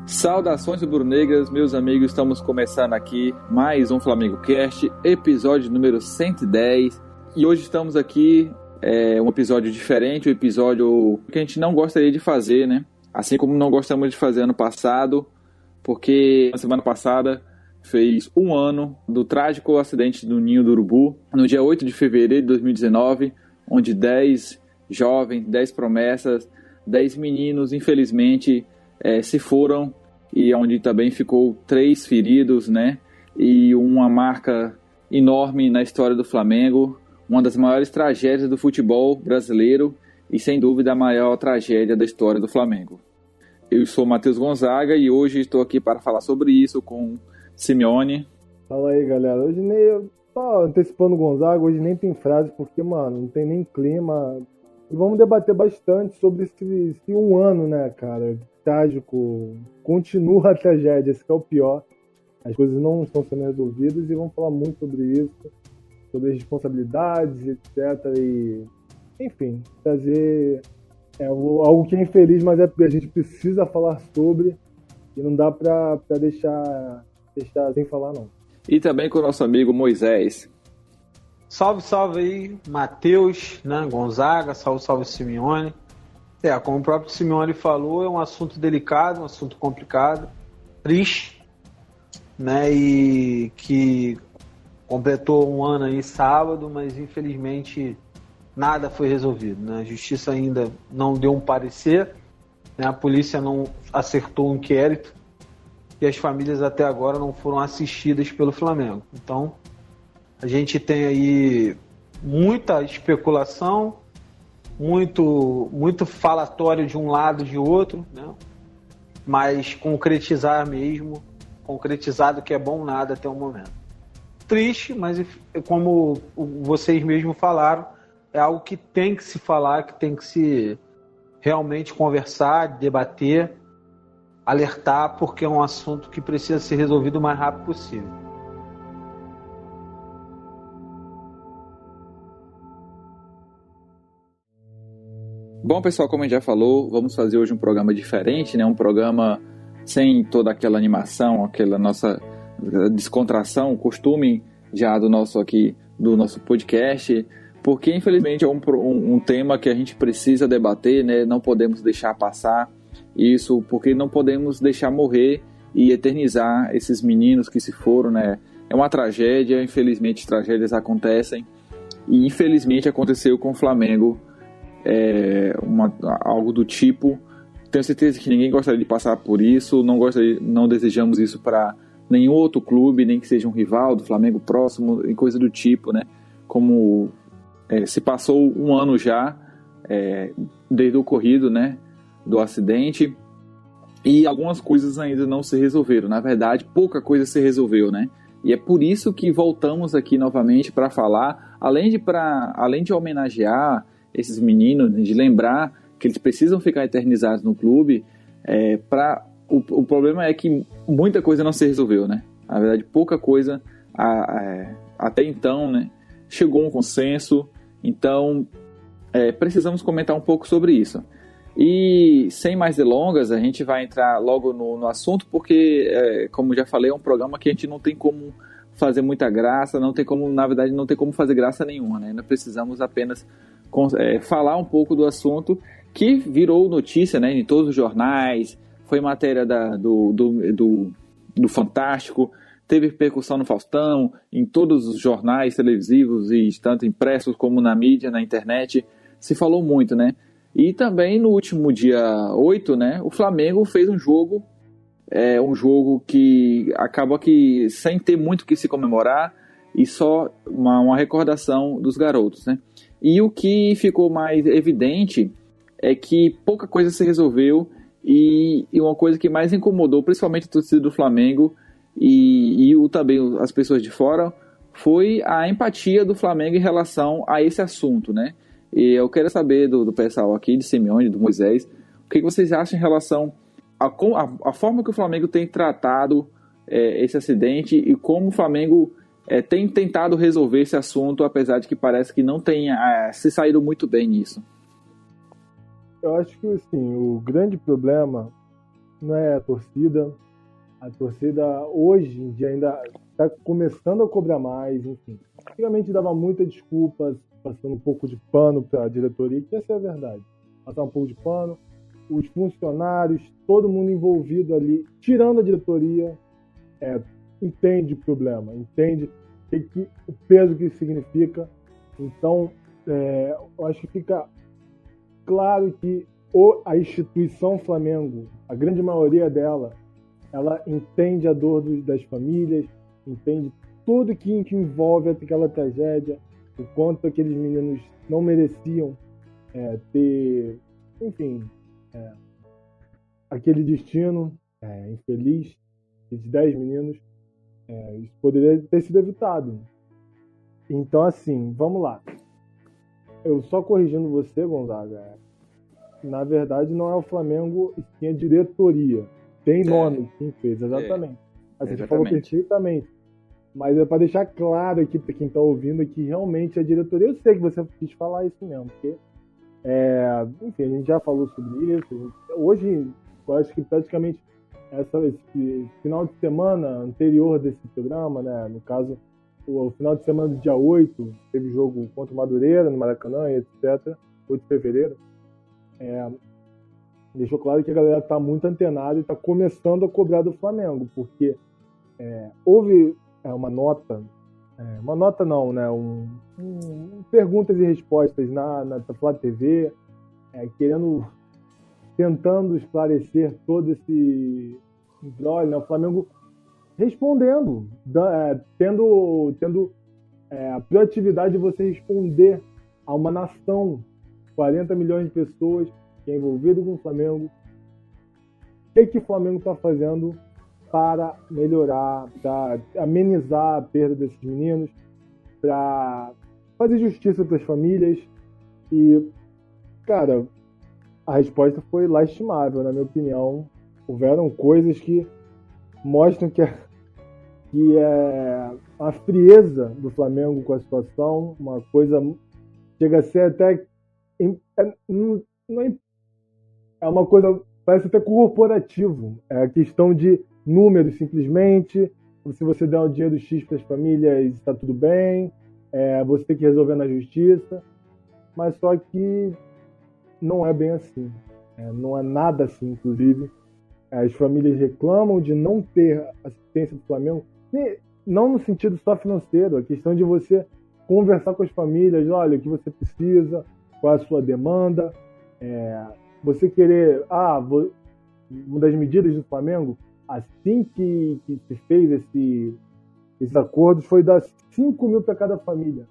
Saudações rubro-negras, meus amigos, estamos começando aqui mais um Flamengo Cast, episódio número 110, e hoje estamos aqui, um episódio diferente, um episódio que a gente não gostaria de fazer, né? Assim como não gostamos de fazer ano passado, porque na semana passada fez um ano do trágico acidente do Ninho do Urubu, no dia 8 de fevereiro de 2019, onde 10 jovens, 10 promessas, 10 meninos, infelizmente, se foram, e onde também ficou 3 feridos, né? E uma marca enorme na história do Flamengo, uma das maiores tragédias do futebol brasileiro e, sem dúvida, a maior tragédia da história do Flamengo. Eu sou Matheus Gonzaga e hoje estou aqui para falar sobre isso com Simeone. Fala aí, galera. Hoje nem... Só antecipando o Gonzaga, hoje nem tem frase, porque, mano, não tem nem clima. E vamos debater bastante sobre esse um ano, né, cara? Trágico. Continua a tragédia, esse que é o pior. As coisas não estão sendo resolvidas e vamos falar muito sobre isso, sobre as responsabilidades, etc. E, enfim, trazer algo que é infeliz, mas a gente precisa falar sobre e não dá pra deixar sem falar, não. E também com o nosso amigo Moisés. Salve, salve aí, Matheus, né, Gonzaga, salve, Simeone. Como o próprio Simeone falou, é um assunto delicado, um assunto complicado, triste, né, e que completou um ano aí sábado, mas infelizmente nada foi resolvido, né? A justiça ainda não deu um parecer, né, a polícia não acertou um inquérito e as famílias até agora não foram assistidas pelo Flamengo. Então, a gente tem aí muita especulação, muito falatório de um lado e de outro, né? Mas concretizado que é bom nada até o momento. Triste, mas como vocês mesmos falaram, é algo que tem que se falar, que tem que se realmente conversar, debater, alertar, porque é um assunto que precisa ser resolvido o mais rápido possível. Bom, pessoal, como a gente já falou, vamos fazer hoje um programa diferente, né? Um programa sem toda aquela animação, aquela nossa descontração, costume já do nosso podcast, porque infelizmente é um tema que a gente precisa debater, né? Não podemos deixar passar isso, porque não podemos deixar morrer e eternizar esses meninos que se foram, né? É uma tragédia, infelizmente tragédias acontecem, e infelizmente aconteceu com o Flamengo. Algo do tipo. Tenho certeza que ninguém gostaria de passar por isso, não desejamos isso para nenhum outro clube, nem que seja um rival do Flamengo próximo, e coisa do tipo, né? Como se passou um ano já desde o ocorrido, né, do acidente, e algumas coisas ainda não se resolveram. Na verdade, pouca coisa se resolveu, né? E é por isso que voltamos aqui novamente para falar, além de homenagear esses meninos, de lembrar que eles precisam ficar eternizados no clube, o problema é que muita coisa não se resolveu, né? Na verdade, pouca coisa até então, né, chegou a um consenso. Então, precisamos comentar um pouco sobre isso. E, sem mais delongas, a gente vai entrar logo no assunto, porque, como já falei, é um programa que a gente não tem como fazer muita graça, não tem como fazer graça nenhuma, né? Nós precisamos apenas falar um pouco do assunto que virou notícia, né, em todos os jornais, foi matéria do Fantástico, teve repercussão no Faustão, em todos os jornais televisivos, e tanto impressos como na mídia, na internet, se falou muito, né? E também no último dia 8, né, o Flamengo fez um jogo que acaba que sem ter muito o que se comemorar, e só uma recordação dos garotos, né? E o que ficou mais evidente é que pouca coisa se resolveu, e uma coisa que mais incomodou, principalmente a torcida do Flamengo e também as pessoas de fora, foi a empatia do Flamengo em relação a esse assunto, né? E eu quero saber do pessoal aqui, de Simeone, do Moisés, o que vocês acham em relação a forma que o Flamengo tem tratado esse acidente, e como o Flamengo tem tentado resolver esse assunto, apesar de que parece que não tenha se saído muito bem nisso. Eu acho que assim, o grande problema não é a torcida. A torcida hoje em dia ainda está começando a cobrar mais, enfim. Antigamente dava muitas desculpas, passando um pouco de pano para a diretoria, que essa é a verdade. Passar um pouco de pano. Os funcionários, todo mundo envolvido ali, tirando a diretoria, entende o problema, entende o peso que isso significa. Então, eu acho que fica claro que a instituição Flamengo, a grande maioria dela, ela entende a dor das famílias, entende tudo que envolve aquela tragédia, o quanto aqueles meninos não mereciam ter, enfim, aquele destino infeliz de 10 meninos. Isso poderia ter sido evitado. Então, assim, vamos lá. Eu só corrigindo você, Gonzaga, na verdade não é o Flamengo, sim a diretoria. Tem nome, quem fez, exatamente. Assim, você falou perfeitamente. Mas é para deixar claro aqui para quem está ouvindo que realmente a diretoria, eu sei que você quis falar isso mesmo, porque, enfim, a gente já falou sobre isso. Hoje, eu acho que praticamente esse final de semana anterior desse programa, né, no caso, o final de semana do dia 8, teve jogo contra o Madureira, no Maracanã, etc., 8 de fevereiro, deixou claro que a galera está muito antenada e está começando a cobrar do Flamengo, porque houve uma nota não, né, perguntas e respostas na Flá TV, tentando esclarecer todo esse embrolho, né, o Flamengo respondendo, tendo a proatividade de você responder a uma nação, 40 milhões de pessoas que é envolvido com o Flamengo. O que o Flamengo está fazendo para melhorar, para amenizar a perda desses meninos, para fazer justiça para as famílias? E, cara, a resposta foi lastimável, na minha opinião. Houveram coisas que mostram que é a frieza do Flamengo com a situação, uma coisa chega a ser até é uma coisa, parece até corporativo, é a questão de números simplesmente, se você der o dinheiro X para as famílias está tudo bem, você tem que resolver na justiça, mas só que não é bem assim, não é nada assim, inclusive. As famílias reclamam de não ter assistência do Flamengo, não no sentido só financeiro, a questão de você conversar com as famílias, olha, o que você precisa, qual é a sua demanda, você querer, uma das medidas do Flamengo, assim que se fez esses acordos, foi dar 5 mil para cada família.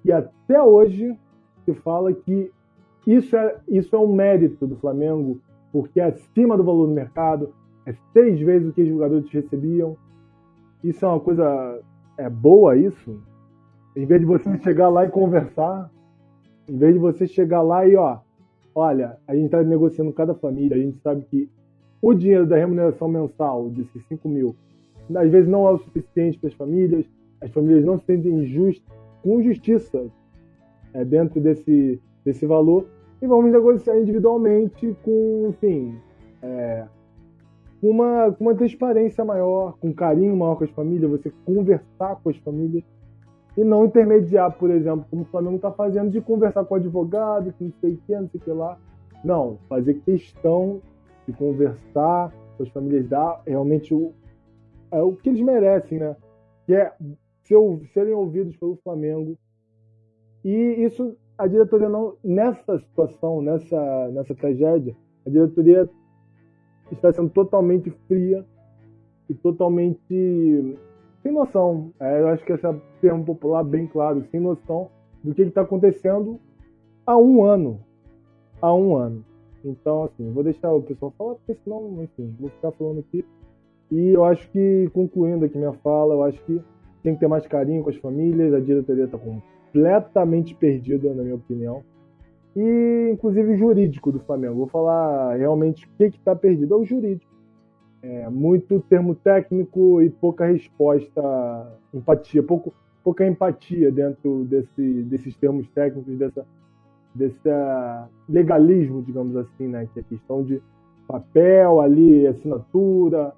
E até hoje se fala que isso é um mérito do Flamengo, porque é acima do valor do mercado, é 6 vezes o que os jogadores recebiam. Isso é uma coisa boa, isso? Em vez de você chegar lá e conversar, em vez de você chegar lá e, olha, a gente está negociando cada família, a gente sabe que o dinheiro da remuneração mensal desses 5 mil, às vezes não é o suficiente para as famílias não se sentem com justiça dentro desse valor, e vamos negociar individualmente com, enfim, com uma transparência maior, com um carinho maior com as famílias, você conversar com as famílias e não intermediar, por exemplo, como o Flamengo está fazendo, de conversar com o advogado, que não sei o que lá. Não, fazer questão de conversar com as famílias, dar realmente o que eles merecem, né? Que é serem ouvidos pelo Flamengo. E isso, a diretoria não, nessa situação, nessa tragédia, a diretoria está sendo totalmente fria e totalmente sem noção. Eu acho que esse é o termo popular bem claro, sem noção do que está acontecendo há um ano. Então, assim, vou deixar o pessoal falar, porque senão, enfim, vou ficar falando aqui. E eu acho que, concluindo aqui minha fala, eu acho que tem que ter mais carinho com as famílias, a diretoria está completamente perdida, na minha opinião. E, inclusive, o jurídico do Flamengo. Vou falar realmente o que está perdido. É o jurídico. Muito termo técnico e pouca resposta, empatia, pouca empatia dentro desses termos técnicos, desse legalismo, digamos assim, né? Que é a questão de papel ali, assinatura,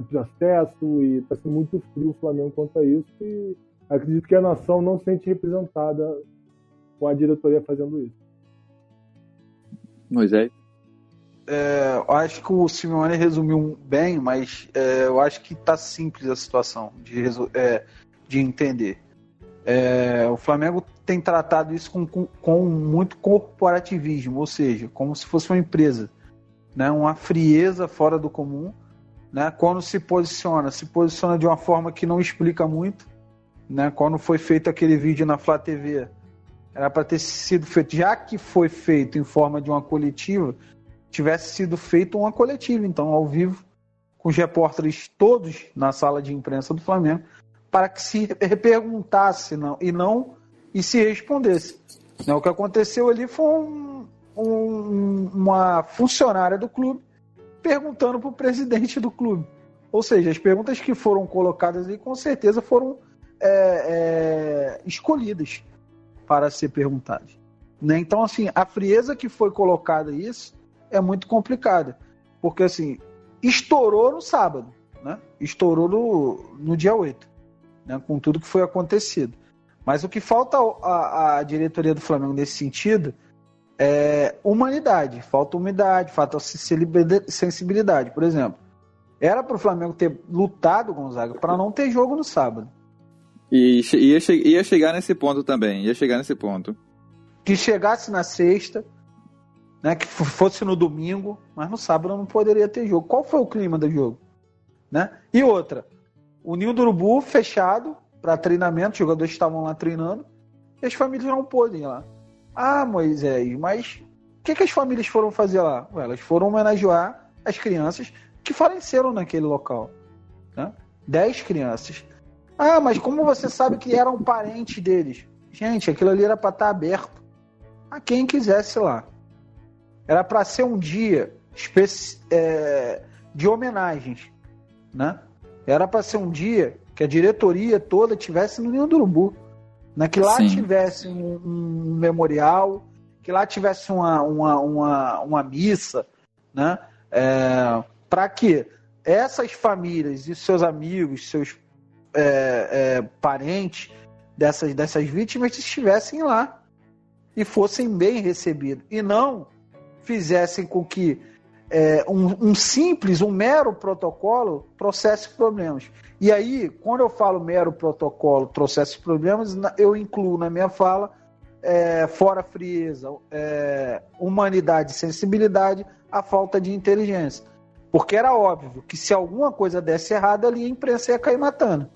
processo, e está sendo muito frio o Flamengo quanto a isso, e acredito que a nação não se sente representada com a diretoria fazendo isso. Moisés? Eu acho que o Simeone resumiu bem, mas eu acho que está simples a situação de entender. O Flamengo tem tratado isso com muito corporativismo, ou seja, como se fosse uma empresa, né? Uma frieza fora do comum, né? Quando se posiciona de uma forma que não explica muito, né? Quando foi feito aquele vídeo na Flá TV, era para ter sido feito, já que foi feito em forma de uma coletiva, tivesse sido feito uma coletiva, então, ao vivo, com os repórteres todos na sala de imprensa do Flamengo, para que se perguntasse e se respondesse. O que aconteceu ali foi uma funcionária do clube perguntando para o presidente do clube. Ou seja, as perguntas que foram colocadas ali com certeza foram escolhidas para ser perguntadas. Então, assim, a frieza que foi colocada isso é muito complicada. Porque, assim, estourou no sábado, né? Estourou no dia 8, né? Com tudo que foi acontecido. Mas o que falta à diretoria do Flamengo nesse sentido é humanidade. Falta humildade, falta sensibilidade. Por exemplo, era para o Flamengo ter lutado, Gonzaga, para não ter jogo no sábado. E ia chegar nesse ponto também. Que chegasse na sexta, né, que fosse no domingo, mas no sábado não poderia ter jogo. Qual foi o clima do jogo? Né? E outra, o Ninho do Urubu fechado para treinamento, os jogadores estavam lá treinando, e as famílias não podem ir lá. Ah, Moisés, mas o que as famílias foram fazer lá? Elas foram homenagear as crianças que faleceram naquele local. Né? 10 crianças. Ah, mas como você sabe que eram parentes deles? Gente, aquilo ali era para estar aberto a quem quisesse lá. Era para ser um dia de homenagens, né? Era para ser um dia que a diretoria toda tivesse no Ninho do Urubu, né? Que lá tivesse um memorial, que lá tivesse uma missa, né? Para que essas famílias e seus amigos, seus parentes dessas vítimas estivessem lá e fossem bem recebidos, e não fizessem com que um mero protocolo trouxesse problemas. E aí, quando eu falo mero protocolo trouxesse problemas, eu incluo na minha fala fora frieza, humanidade e sensibilidade, a falta de inteligência. Porque era óbvio que se alguma coisa desse errado ali, a imprensa ia cair matando.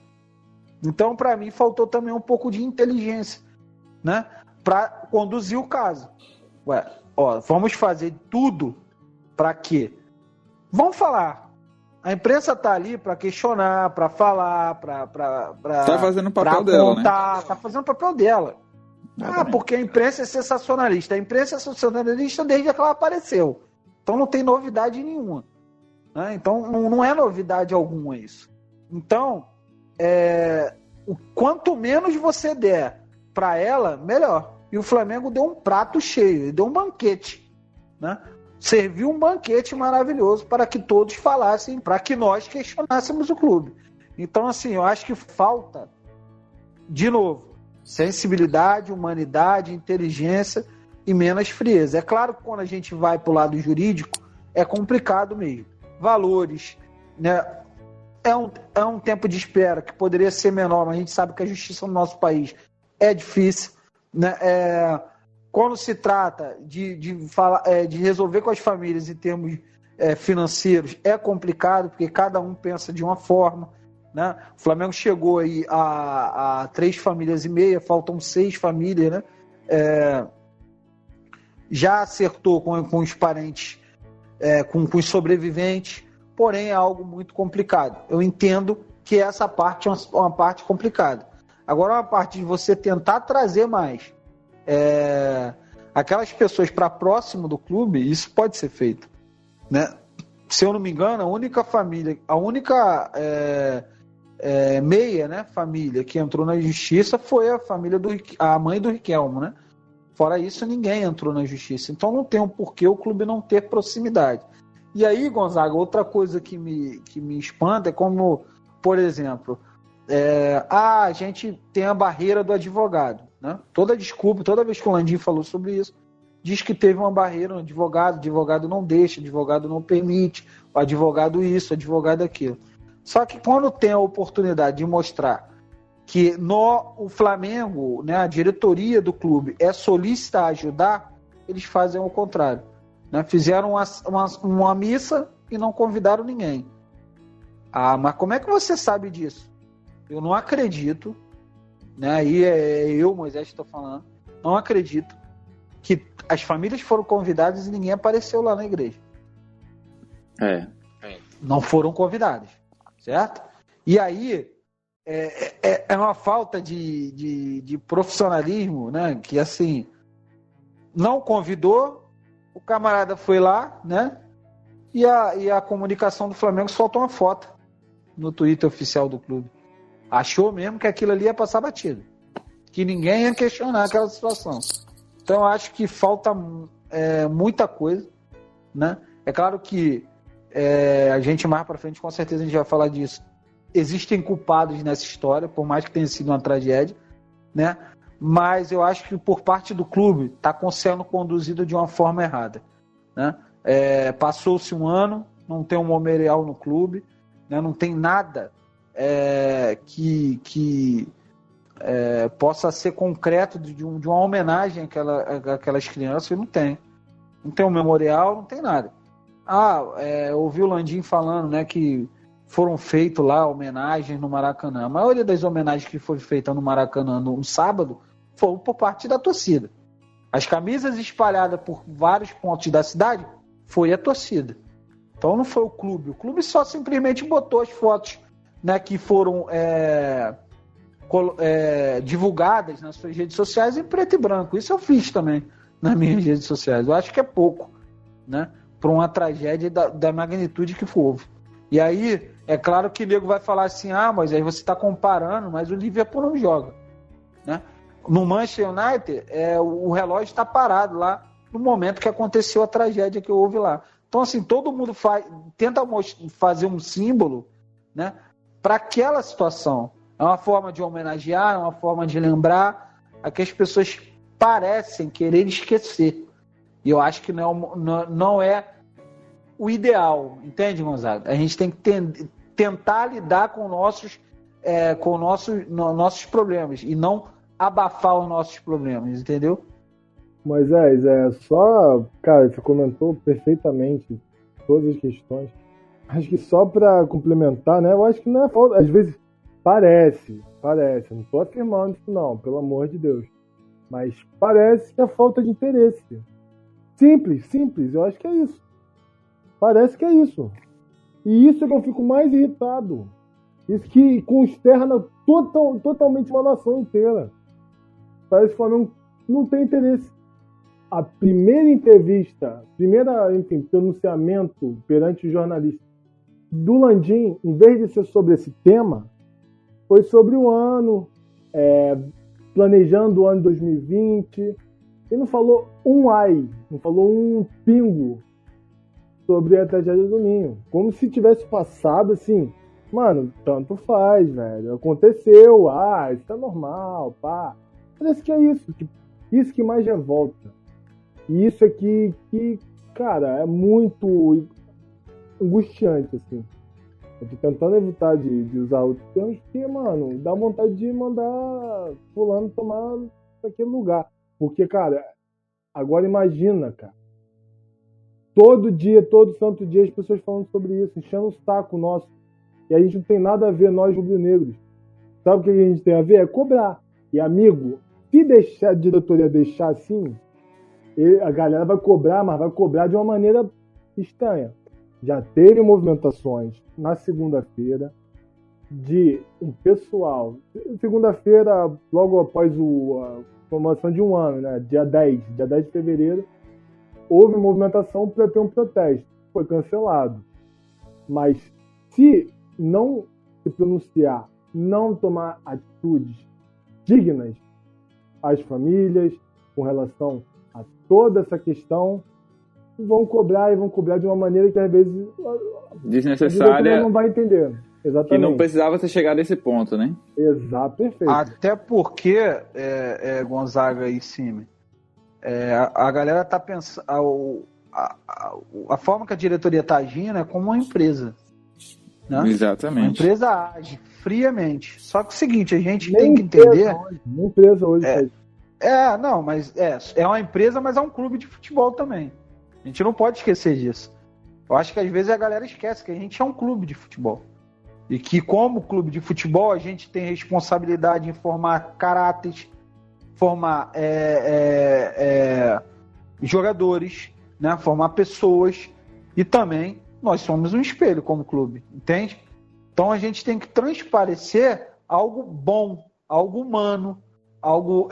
Então, para mim, faltou também um pouco de inteligência, né, para conduzir o caso. Vamos fazer tudo para quê? Vamos falar. A imprensa está ali para questionar, para falar, para tá fazendo o papel dela, né? Tá fazendo o papel dela. Porque a imprensa é sensacionalista. A imprensa é sensacionalista desde que ela apareceu. Então não tem novidade nenhuma. Né? Então não é novidade alguma isso. Então, quanto menos você der para ela, melhor. E o Flamengo deu um prato cheio, deu um banquete, né? Serviu um banquete maravilhoso para que todos falassem, para que nós questionássemos o clube. Então, assim, eu acho que falta, de novo, sensibilidade, humanidade, inteligência e menos frieza. É claro que quando a gente vai para o lado jurídico, é complicado mesmo. Valores, né? É um tempo de espera que poderia ser menor, mas a gente sabe que a justiça no nosso país é difícil, né? Quando se trata de resolver com as famílias em termos financeiros, é complicado, porque cada um pensa de uma forma, né? O Flamengo chegou aí a 3,5 famílias, faltam 6 famílias, né? Já acertou com os parentes, com os sobreviventes, porém é algo muito complicado. Eu entendo que essa parte é uma parte complicada. Agora, uma parte de você tentar trazer mais aquelas pessoas para próximo do clube, isso pode ser feito, né? Se eu não me engano, a única meia, né, família que entrou na justiça foi a mãe do Riquelmo, né? Fora isso, ninguém entrou na justiça. Então não tem um porquê o clube não ter proximidade. E aí, Gonzaga, outra coisa que me espanta é como, por exemplo, a gente tem a barreira do advogado, né? Toda vez que o Landim falou sobre isso, diz que teve uma barreira no advogado, o advogado não deixa, o advogado não permite, o advogado isso, o advogado aquilo. Só que quando tem a oportunidade de mostrar que o Flamengo, né, a diretoria do clube é solícita a ajudar, eles fazem o contrário. Né? Fizeram uma missa e não convidaram ninguém. Mas como é que você sabe disso? Eu não acredito, né? Aí Moisés, estou falando, não acredito que as famílias foram convidadas e ninguém apareceu lá na igreja. Não foram convidadas, certo? E aí é uma falta de profissionalismo, né? Que assim, não convidou, o camarada foi lá, né? E a comunicação do Flamengo soltou uma foto no Twitter oficial do clube. Achou mesmo que aquilo ali ia passar batido, que ninguém ia questionar aquela situação. Então eu acho que falta muita coisa, né? É claro que a gente mais para frente, com certeza a gente vai falar disso. Existem culpados nessa história, por mais que tenha sido uma tragédia, né? Mas eu acho que por parte do clube está sendo conduzido de uma forma errada, né? Passou-se um ano, não tem um memorial no clube, né? Não tem nada que possa ser concreto de uma homenagem àquelas crianças. Não tem um memorial, não tem nada. Ouvi o Landim falando, né, que foram feitas lá homenagens no Maracanã. A maioria das homenagens que foram feitas no Maracanã no sábado foram por parte da torcida. As camisas espalhadas por vários pontos da cidade foi a torcida. Então não foi o clube. O clube só simplesmente botou as fotos, né, que foram divulgadas nas suas redes sociais em preto e branco. Isso eu fiz também nas minhas redes sociais. Eu acho que é pouco, né, para uma tragédia da magnitude que houve. E aí, é claro que o nego vai falar assim, mas aí você está comparando, mas o Liverpool não joga, né? No Manchester United, o relógio está parado lá no momento que aconteceu a tragédia que houve lá. Então, assim, todo mundo tenta fazer um símbolo, né, para aquela situação. É uma forma de homenagear, é uma forma de lembrar a que as pessoas parecem querer esquecer. E eu acho que não é o ideal, entende, Gonzaga? A gente tem que tentar lidar com nossos problemas e não abafar os nossos problemas, entendeu? Moisés, cara, você comentou perfeitamente todas as questões. Acho que só para complementar, né? Eu acho que não é falta. Às vezes parece. Não estou afirmando isso, não, pelo amor de Deus. Mas parece que é falta de interesse. Simples. Eu acho que é isso. Parece que é isso. E isso é que eu fico mais irritado. Isso que consterna totalmente uma nação inteira. Parece que o Flamengo não tem interesse. A primeira entrevista, pronunciamento perante o jornalista do Landim, em vez de ser sobre esse tema, foi sobre o ano, planejando o ano 2020. Ele não falou não falou um pingo sobre a tragédia do Ninho. Como se tivesse passado assim, mano, tanto faz, velho. Aconteceu, isso tá normal, pá. Parece que é isso. Isso que mais revolta. E isso aqui que, cara, é muito angustiante, assim. Eu tô tentando evitar de usar outros termos, porque, mano, dá vontade de mandar fulano tomar naquele lugar. Porque, cara, agora imagina, cara. Todo santo dia, as pessoas falando sobre isso, enchendo o saco nosso. E a gente não tem nada a ver, nós rubro-negros. Sabe o que a gente tem a ver? É cobrar. E, amigo, se a diretoria deixar assim, a galera vai cobrar, mas vai cobrar de uma maneira estranha. Já teve movimentações na segunda-feira de um pessoal. Segunda-feira, logo após a comemoração de um ano, né? Dia 10 de fevereiro, houve movimentação para ter um protesto. Foi cancelado. Mas se não se pronunciar, não tomar atitudes dignas às famílias com relação a toda essa questão, vão cobrar de uma maneira que às vezes desnecessária, não vai entender. Exatamente. Que não precisava ter chegado a esse ponto, né? Exato, perfeito. Até porque, Gonzaga e Cime, a galera tá pensando. A forma que a diretoria está agindo é como uma empresa. Né? Exatamente. A empresa age friamente. Só que é o seguinte, a gente tem que entender. Uma empresa hoje. Mas é uma empresa, mas é um clube de futebol também. A gente não pode esquecer disso. Eu acho que às vezes a galera esquece que a gente é um clube de futebol. E que, como clube de futebol, a gente tem responsabilidade em formar caráteres, formar jogadores, né? Formar pessoas. E também nós somos um espelho como clube, entende? Então a gente tem que transparecer algo bom, algo humano, algo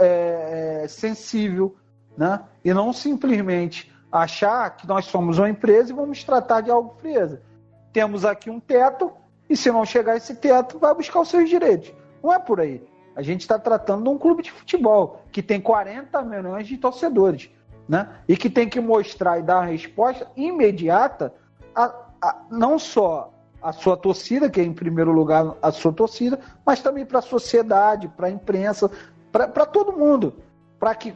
sensível, né? E não simplesmente achar que nós somos uma empresa e vamos tratar de algo frieza. Temos aqui um teto e se não chegar a esse teto, vai buscar os seus direitos. Não é por aí. A gente está tratando de um clube de futebol que tem 40 milhões de torcedores, né? E que tem que mostrar e dar uma resposta imediata não só a sua torcida, que é em primeiro lugar a sua torcida, mas também para a sociedade, para a imprensa, para todo mundo. Para que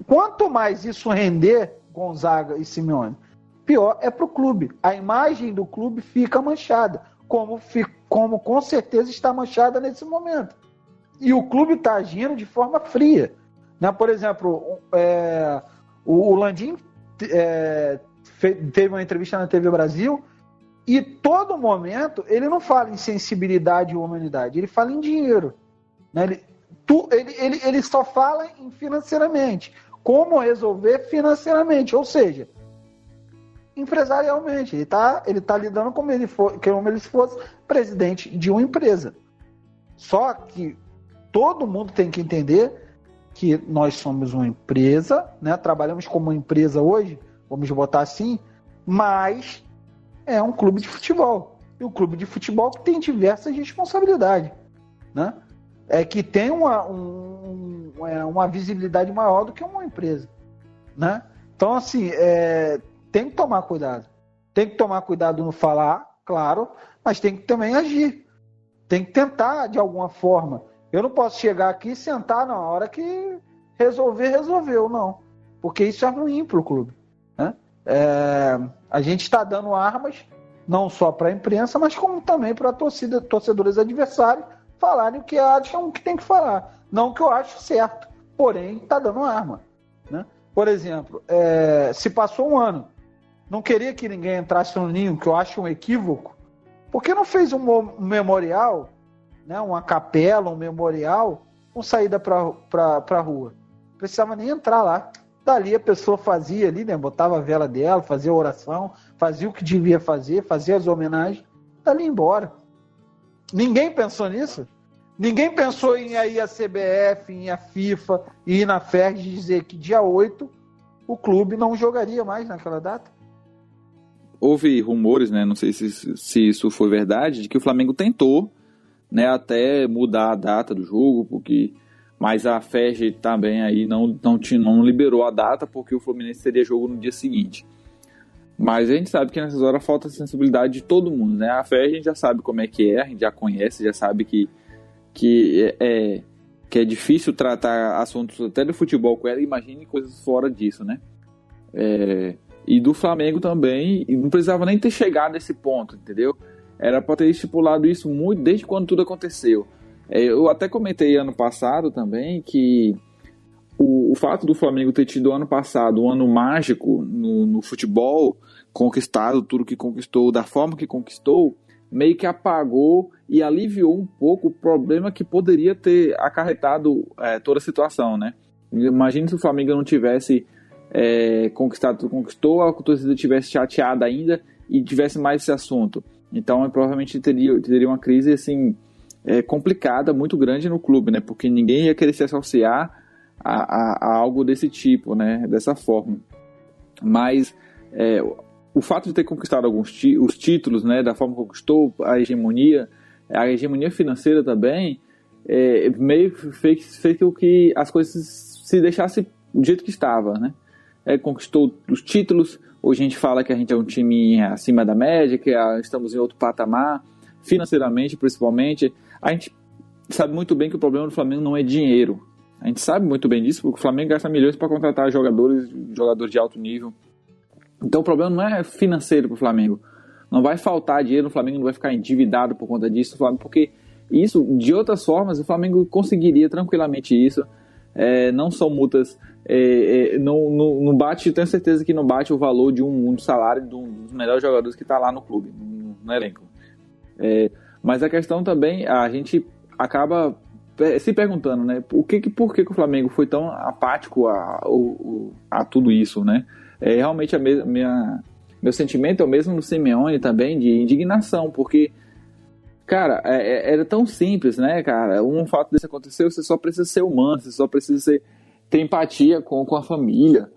quanto mais isso render, Gonzaga e Simeone, pior é para o clube. A imagem do clube fica manchada, como com certeza está manchada nesse momento. E o clube está agindo de forma fria. Né? Por exemplo, o Landim teve uma entrevista na TV Brasil e todo momento ele não fala em sensibilidade e humanidade, ele fala em dinheiro. Né? Ele só fala em financeiramente. Como resolver financeiramente, ou seja, empresarialmente. Ele tá lidando como ele fosse presidente de uma empresa. Só que todo mundo tem que entender que nós somos uma empresa, né? Trabalhamos como uma empresa hoje, vamos botar assim, mas é um clube de futebol. E o clube de futebol que tem diversas responsabilidades, né? Que tem uma visibilidade maior do que uma empresa, né? Então, assim, tem que tomar cuidado. Tem que tomar cuidado no falar, claro, mas tem que também agir. Tem que tentar, de alguma forma. Eu não posso chegar aqui e sentar na hora que resolveu, não. Porque isso é ruim para o clube. Né? A gente está dando armas, não só para a imprensa, mas como também para torcedores adversários falarem o que acham que tem que falar. Não que eu acho certo, porém está dando arma. Né? Por exemplo, se passou um ano, não queria que ninguém entrasse no ninho, que eu acho um equívoco, por que não fez um memorial, né, uma capela, um memorial, com saída para a rua? Não precisava nem entrar lá. Dali a pessoa fazia ali, né, botava a vela dela, fazia a oração, fazia o que devia fazer, fazia as homenagens, dali embora. Ninguém pensou nisso? Ninguém pensou em ir a CBF, em ir a FIFA, ir na FERJ e dizer que dia 8 o clube não jogaria mais naquela data? Houve rumores, né, não sei se isso foi verdade, de que o Flamengo tentou, né, até mudar a data do jogo, mas a FERJ também aí não liberou a data porque o Fluminense teria jogo no dia seguinte. Mas a gente sabe que nessas horas falta a sensibilidade de todo mundo, né? A FERJ a gente já sabe como é que a gente já conhece, já sabe que é difícil tratar assuntos até do futebol com ela, imagine coisas fora disso, né? E do Flamengo também, e não precisava nem ter chegado a esse ponto, entendeu? Era para ter estipulado isso muito desde quando tudo aconteceu. Eu até comentei ano passado também que o fato do Flamengo ter tido ano passado um ano mágico no futebol, conquistado tudo que conquistou, da forma que conquistou, meio que apagou e aliviou um pouco o problema que poderia ter acarretado toda a situação, né? Imagine se o Flamengo não tivesse conquistado tudo que conquistou, a torcida estivesse chateada ainda e tivesse mais esse assunto. Então, provavelmente teria uma crise assim, complicada, muito grande no clube, né? Porque ninguém ia querer se associar a algo desse tipo, né? Dessa forma. Mas o fato de ter conquistado os títulos, né? Da forma que conquistou, a hegemonia financeira também, meio fez com que as coisas se deixassem do jeito que estava, né? Conquistou os títulos, Hoje a gente fala que a gente é um time acima da média, que estamos em outro patamar, financeiramente principalmente. A gente sabe muito bem que o problema do Flamengo não é dinheiro. A gente sabe muito bem disso, porque o Flamengo gasta milhões para contratar jogadores de alto nível. Então o problema não é financeiro para o Flamengo. Não vai faltar dinheiro, o Flamengo não vai ficar endividado por conta disso, porque isso, de outras formas, o Flamengo conseguiria tranquilamente isso. Não são multas, não bate, tenho certeza que não bate o valor de um salário de um dos melhores jogadores que está lá no clube, no elenco. Mas a questão também, a gente acaba se perguntando, né, por que o Flamengo foi tão apático a tudo isso, né? Realmente meu sentimento é o mesmo no Simeone também, de indignação, porque, cara, era tão simples, né, cara? Um fato desse acontecer, você só precisa ser humano, você só precisa ter empatia com a família,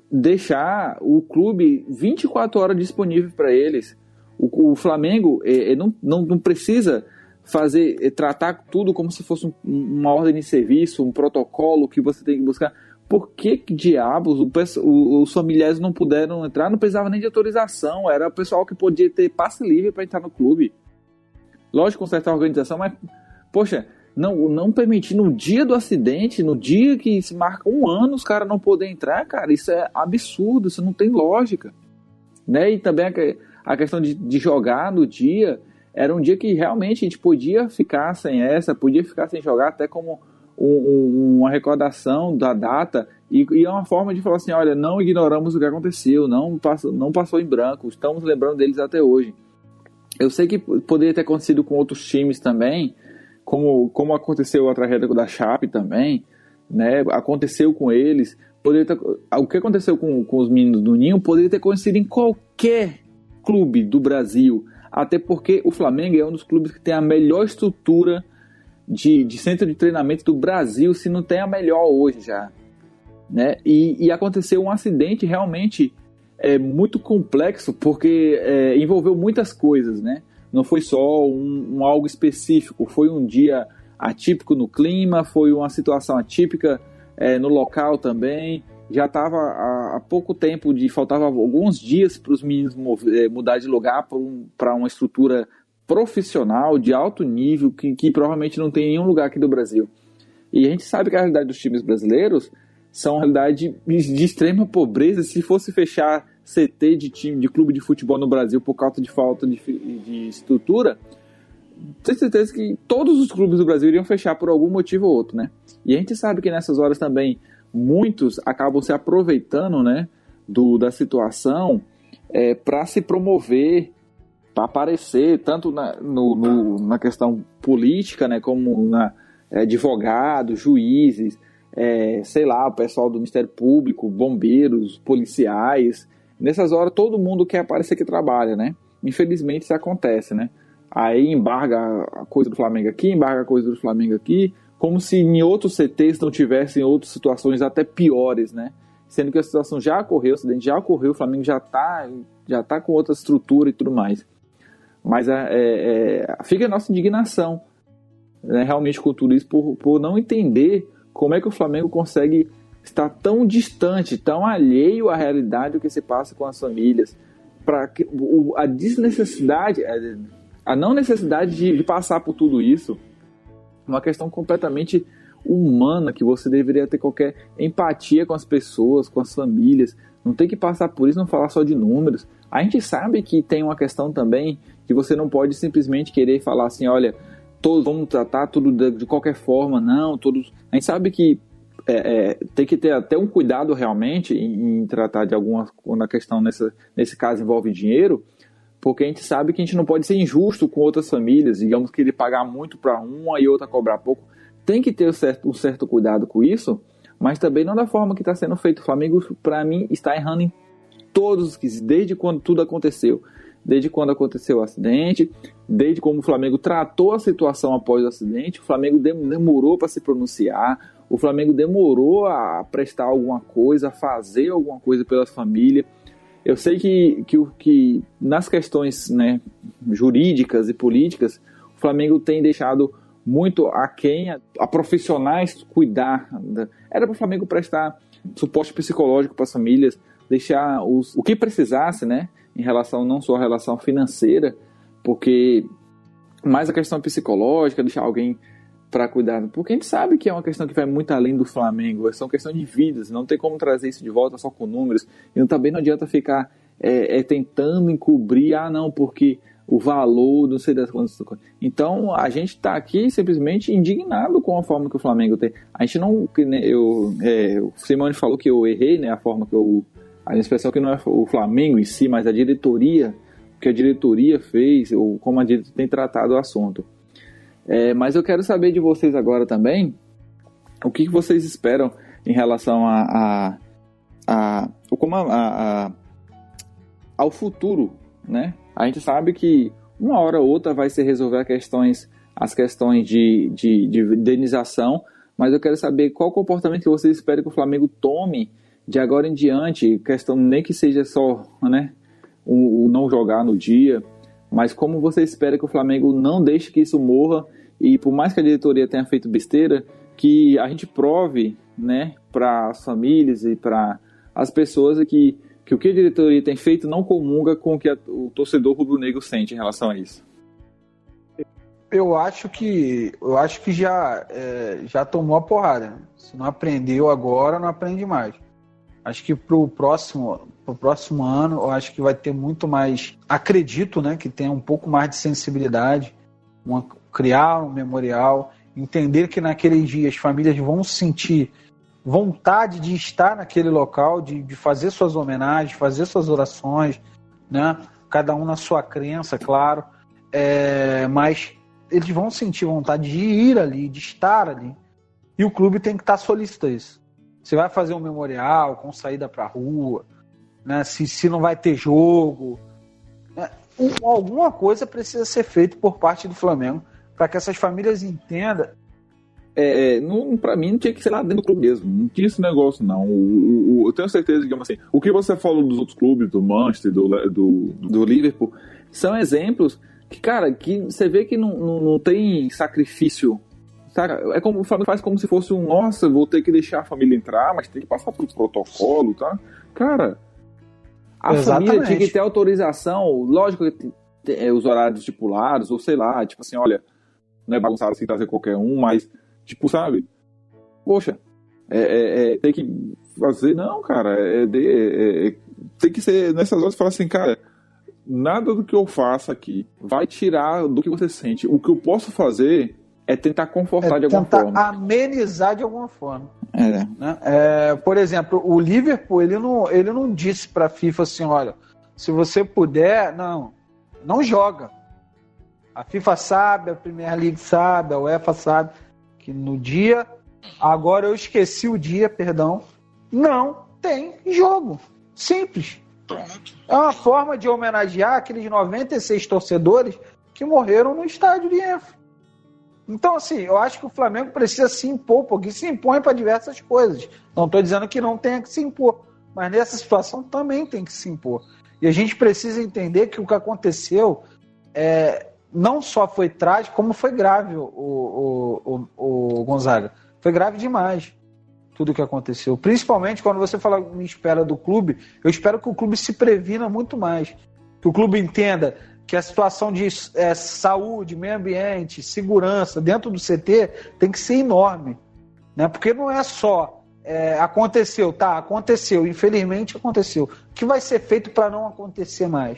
deixar o clube 24 horas disponível para eles. O Flamengo não precisa tratar tudo como se fosse uma ordem de serviço, um protocolo que você tem que buscar. Por que diabos os familiares não puderam entrar? Não precisava nem de autorização, era o pessoal que podia ter passe livre para entrar no clube. Lógico, com certa organização, mas, poxa, não permitir no dia do acidente, no dia que se marca um ano, os caras não poderem entrar, cara, isso é absurdo, isso não tem lógica. Né? E também a questão de jogar no dia, era um dia que realmente a gente podia ficar sem jogar até como uma recordação da data, e é uma forma de falar assim, olha, não ignoramos o que aconteceu, não passou em branco, estamos lembrando deles até hoje. Eu sei que poderia ter acontecido com outros times também, como aconteceu a tragédia da Chape também, né? Aconteceu com eles, o que aconteceu com os meninos do Ninho poderia ter acontecido em qualquer clube do Brasil, até porque o Flamengo é um dos clubes que tem a melhor estrutura de centro de treinamento do Brasil, se não tem a melhor hoje já, né? E aconteceu um acidente realmente muito complexo, porque envolveu muitas coisas, né? Não foi só algo específico, foi um dia atípico no clima, foi uma situação atípica no local também. Já estava há pouco tempo, faltava alguns dias para os meninos mudar de lugar para uma estrutura profissional de alto nível que provavelmente não tem em nenhum lugar aqui do Brasil. E a gente sabe que a realidade dos times brasileiros são uma realidade de extrema pobreza. Se fosse fechar CT de clube de futebol no Brasil por causa de falta de estrutura, tenho certeza que todos os clubes do Brasil iriam fechar por algum motivo ou outro, né? E a gente sabe que nessas horas também muitos acabam se aproveitando, né, da situação para se promover, para aparecer tanto na questão política, né, como advogados, juízes, sei lá, o pessoal do Ministério Público, bombeiros, policiais. Nessas horas todo mundo quer aparecer que trabalha, né? Infelizmente isso acontece, né? Aí embarga a coisa do Flamengo aqui, embarga a coisa do Flamengo aqui, como se em outros CTs não tivessem outras situações até piores, né? Sendo que a situação já ocorreu, o acidente já ocorreu, o Flamengo já tá com outra estrutura e tudo mais. Mas fica a nossa indignação, né, realmente com tudo isso, por não entender como é que o Flamengo consegue estar tão distante, tão alheio à realidade do que se passa com as famílias, para a desnecessidade, a não necessidade de passar por tudo isso, uma questão completamente humana, que você deveria ter qualquer empatia com as pessoas, com as famílias, não tem que passar por isso, não falar só de números. A gente sabe que tem uma questão também que você não pode simplesmente querer falar assim, olha, todos vamos tratar tudo de qualquer forma, não, todos. A gente sabe que tem que ter até um cuidado realmente em tratar de alguma, quando a questão nesse caso envolve dinheiro, porque a gente sabe que a gente não pode ser injusto com outras famílias, digamos que ele pagar muito para uma e outra cobrar pouco. Tem que ter um certo cuidado com isso, mas também não da forma que está sendo feito. O Flamengo, para mim, está errando em todos os quesitos, desde quando tudo aconteceu. Desde quando aconteceu o acidente, desde como o Flamengo tratou a situação após o acidente. O Flamengo demorou para se pronunciar, o Flamengo demorou a prestar alguma coisa, a fazer alguma coisa pela família. Eu sei que nas questões, né, jurídicas e políticas, o Flamengo tem deixado muito aquém a profissionais cuidar. Era para o Flamengo prestar suporte psicológico para as famílias, deixar o que precisasse, né, em relação não só à relação financeira, porque mais a questão psicológica, deixar alguém para cuidar, porque a gente sabe que é uma questão que vai muito além do Flamengo, são questão de vidas, não tem como trazer isso de volta só com números, e também não adianta ficar tentando encobrir, não, porque o valor, não sei das quantas. Então, a gente está aqui simplesmente indignado com a forma que o Flamengo tem. A gente não... o Simone falou que eu errei, né, a forma que a expressão que não é o Flamengo em si, mas a diretoria, o que a diretoria fez, ou como a diretoria tem tratado o assunto. Mas eu quero saber de vocês agora também, o que vocês esperam em relação ao futuro, né? A gente sabe que uma hora ou outra vai se resolver as questões de indenização, mas eu quero saber qual comportamento que vocês esperam que o Flamengo tome de agora em diante, questão nem que seja só, né, o não jogar no dia, mas como você espera que o Flamengo não deixe que isso morra e por mais que a diretoria tenha feito besteira, que a gente prove, né, para as famílias e para as pessoas que o que a diretoria tem feito não comunga com o que o torcedor rubro-negro sente em relação a isso. Eu acho que já tomou a porrada, né? Se não aprendeu agora, não aprende mais. Acho que pro próximo ano, eu acho que vai ter muito mais, acredito, né, que tenha um pouco mais de sensibilidade, criar um memorial, entender que naqueles dias as famílias vão sentir vontade de estar naquele local, de fazer suas homenagens, fazer suas orações, né? Cada um na sua crença, claro, mas eles vão sentir vontade de ir ali, de estar ali, e o clube tem que estar solícito a isso. Você vai fazer um memorial com saída para a rua, né? Se não vai ter jogo, né? Alguma coisa precisa ser feita por parte do Flamengo para que essas famílias entendam. Pra mim não tinha que ser lá dentro do clube mesmo, não tinha esse negócio não. Eu tenho certeza, digamos assim, o que você falou dos outros clubes, do Manchester, do Liverpool, são exemplos que, cara, que você vê que não tem sacrifício, saca? É como o Flamengo faz como se fosse nossa, vou ter que deixar a família entrar, mas tem que passar pelo protocolo, tá? Cara, a família tinha que ter autorização, lógico que os horários estipulados, ou sei lá, tipo assim, olha, não é bagunçado assim trazer qualquer um, mas tipo, sabe? Poxa, tem que fazer... Não, cara, tem que ser... Nessas horas, falar assim, cara, nada do que eu faça aqui vai tirar do que você sente. O que eu posso fazer é tentar confortar de alguma forma. Tentar amenizar de alguma forma. Né? Por exemplo, o Liverpool, ele não disse pra FIFA assim, olha, se você puder, não joga. A FIFA sabe, a Premier League sabe, a UEFA sabe que no dia, agora eu esqueci o dia, perdão, não tem jogo. Simples. É uma forma de homenagear aqueles 96 torcedores que morreram no estádio de Enfield. Então, assim, eu acho que o Flamengo precisa se impor, porque se impõe para diversas coisas. Não estou dizendo que não tenha que se impor, mas nessa situação também tem que se impor. E a gente precisa entender que o que aconteceu não só foi trágico, como foi grave o Gonzaga. Foi grave demais tudo o que aconteceu. Principalmente quando você fala me espera do clube, eu espero que o clube se previna muito mais. Que o clube entenda que a situação de saúde, meio ambiente, segurança dentro do CT tem que ser enorme. Né? Porque não é só aconteceu, infelizmente aconteceu. O que vai ser feito para não acontecer mais?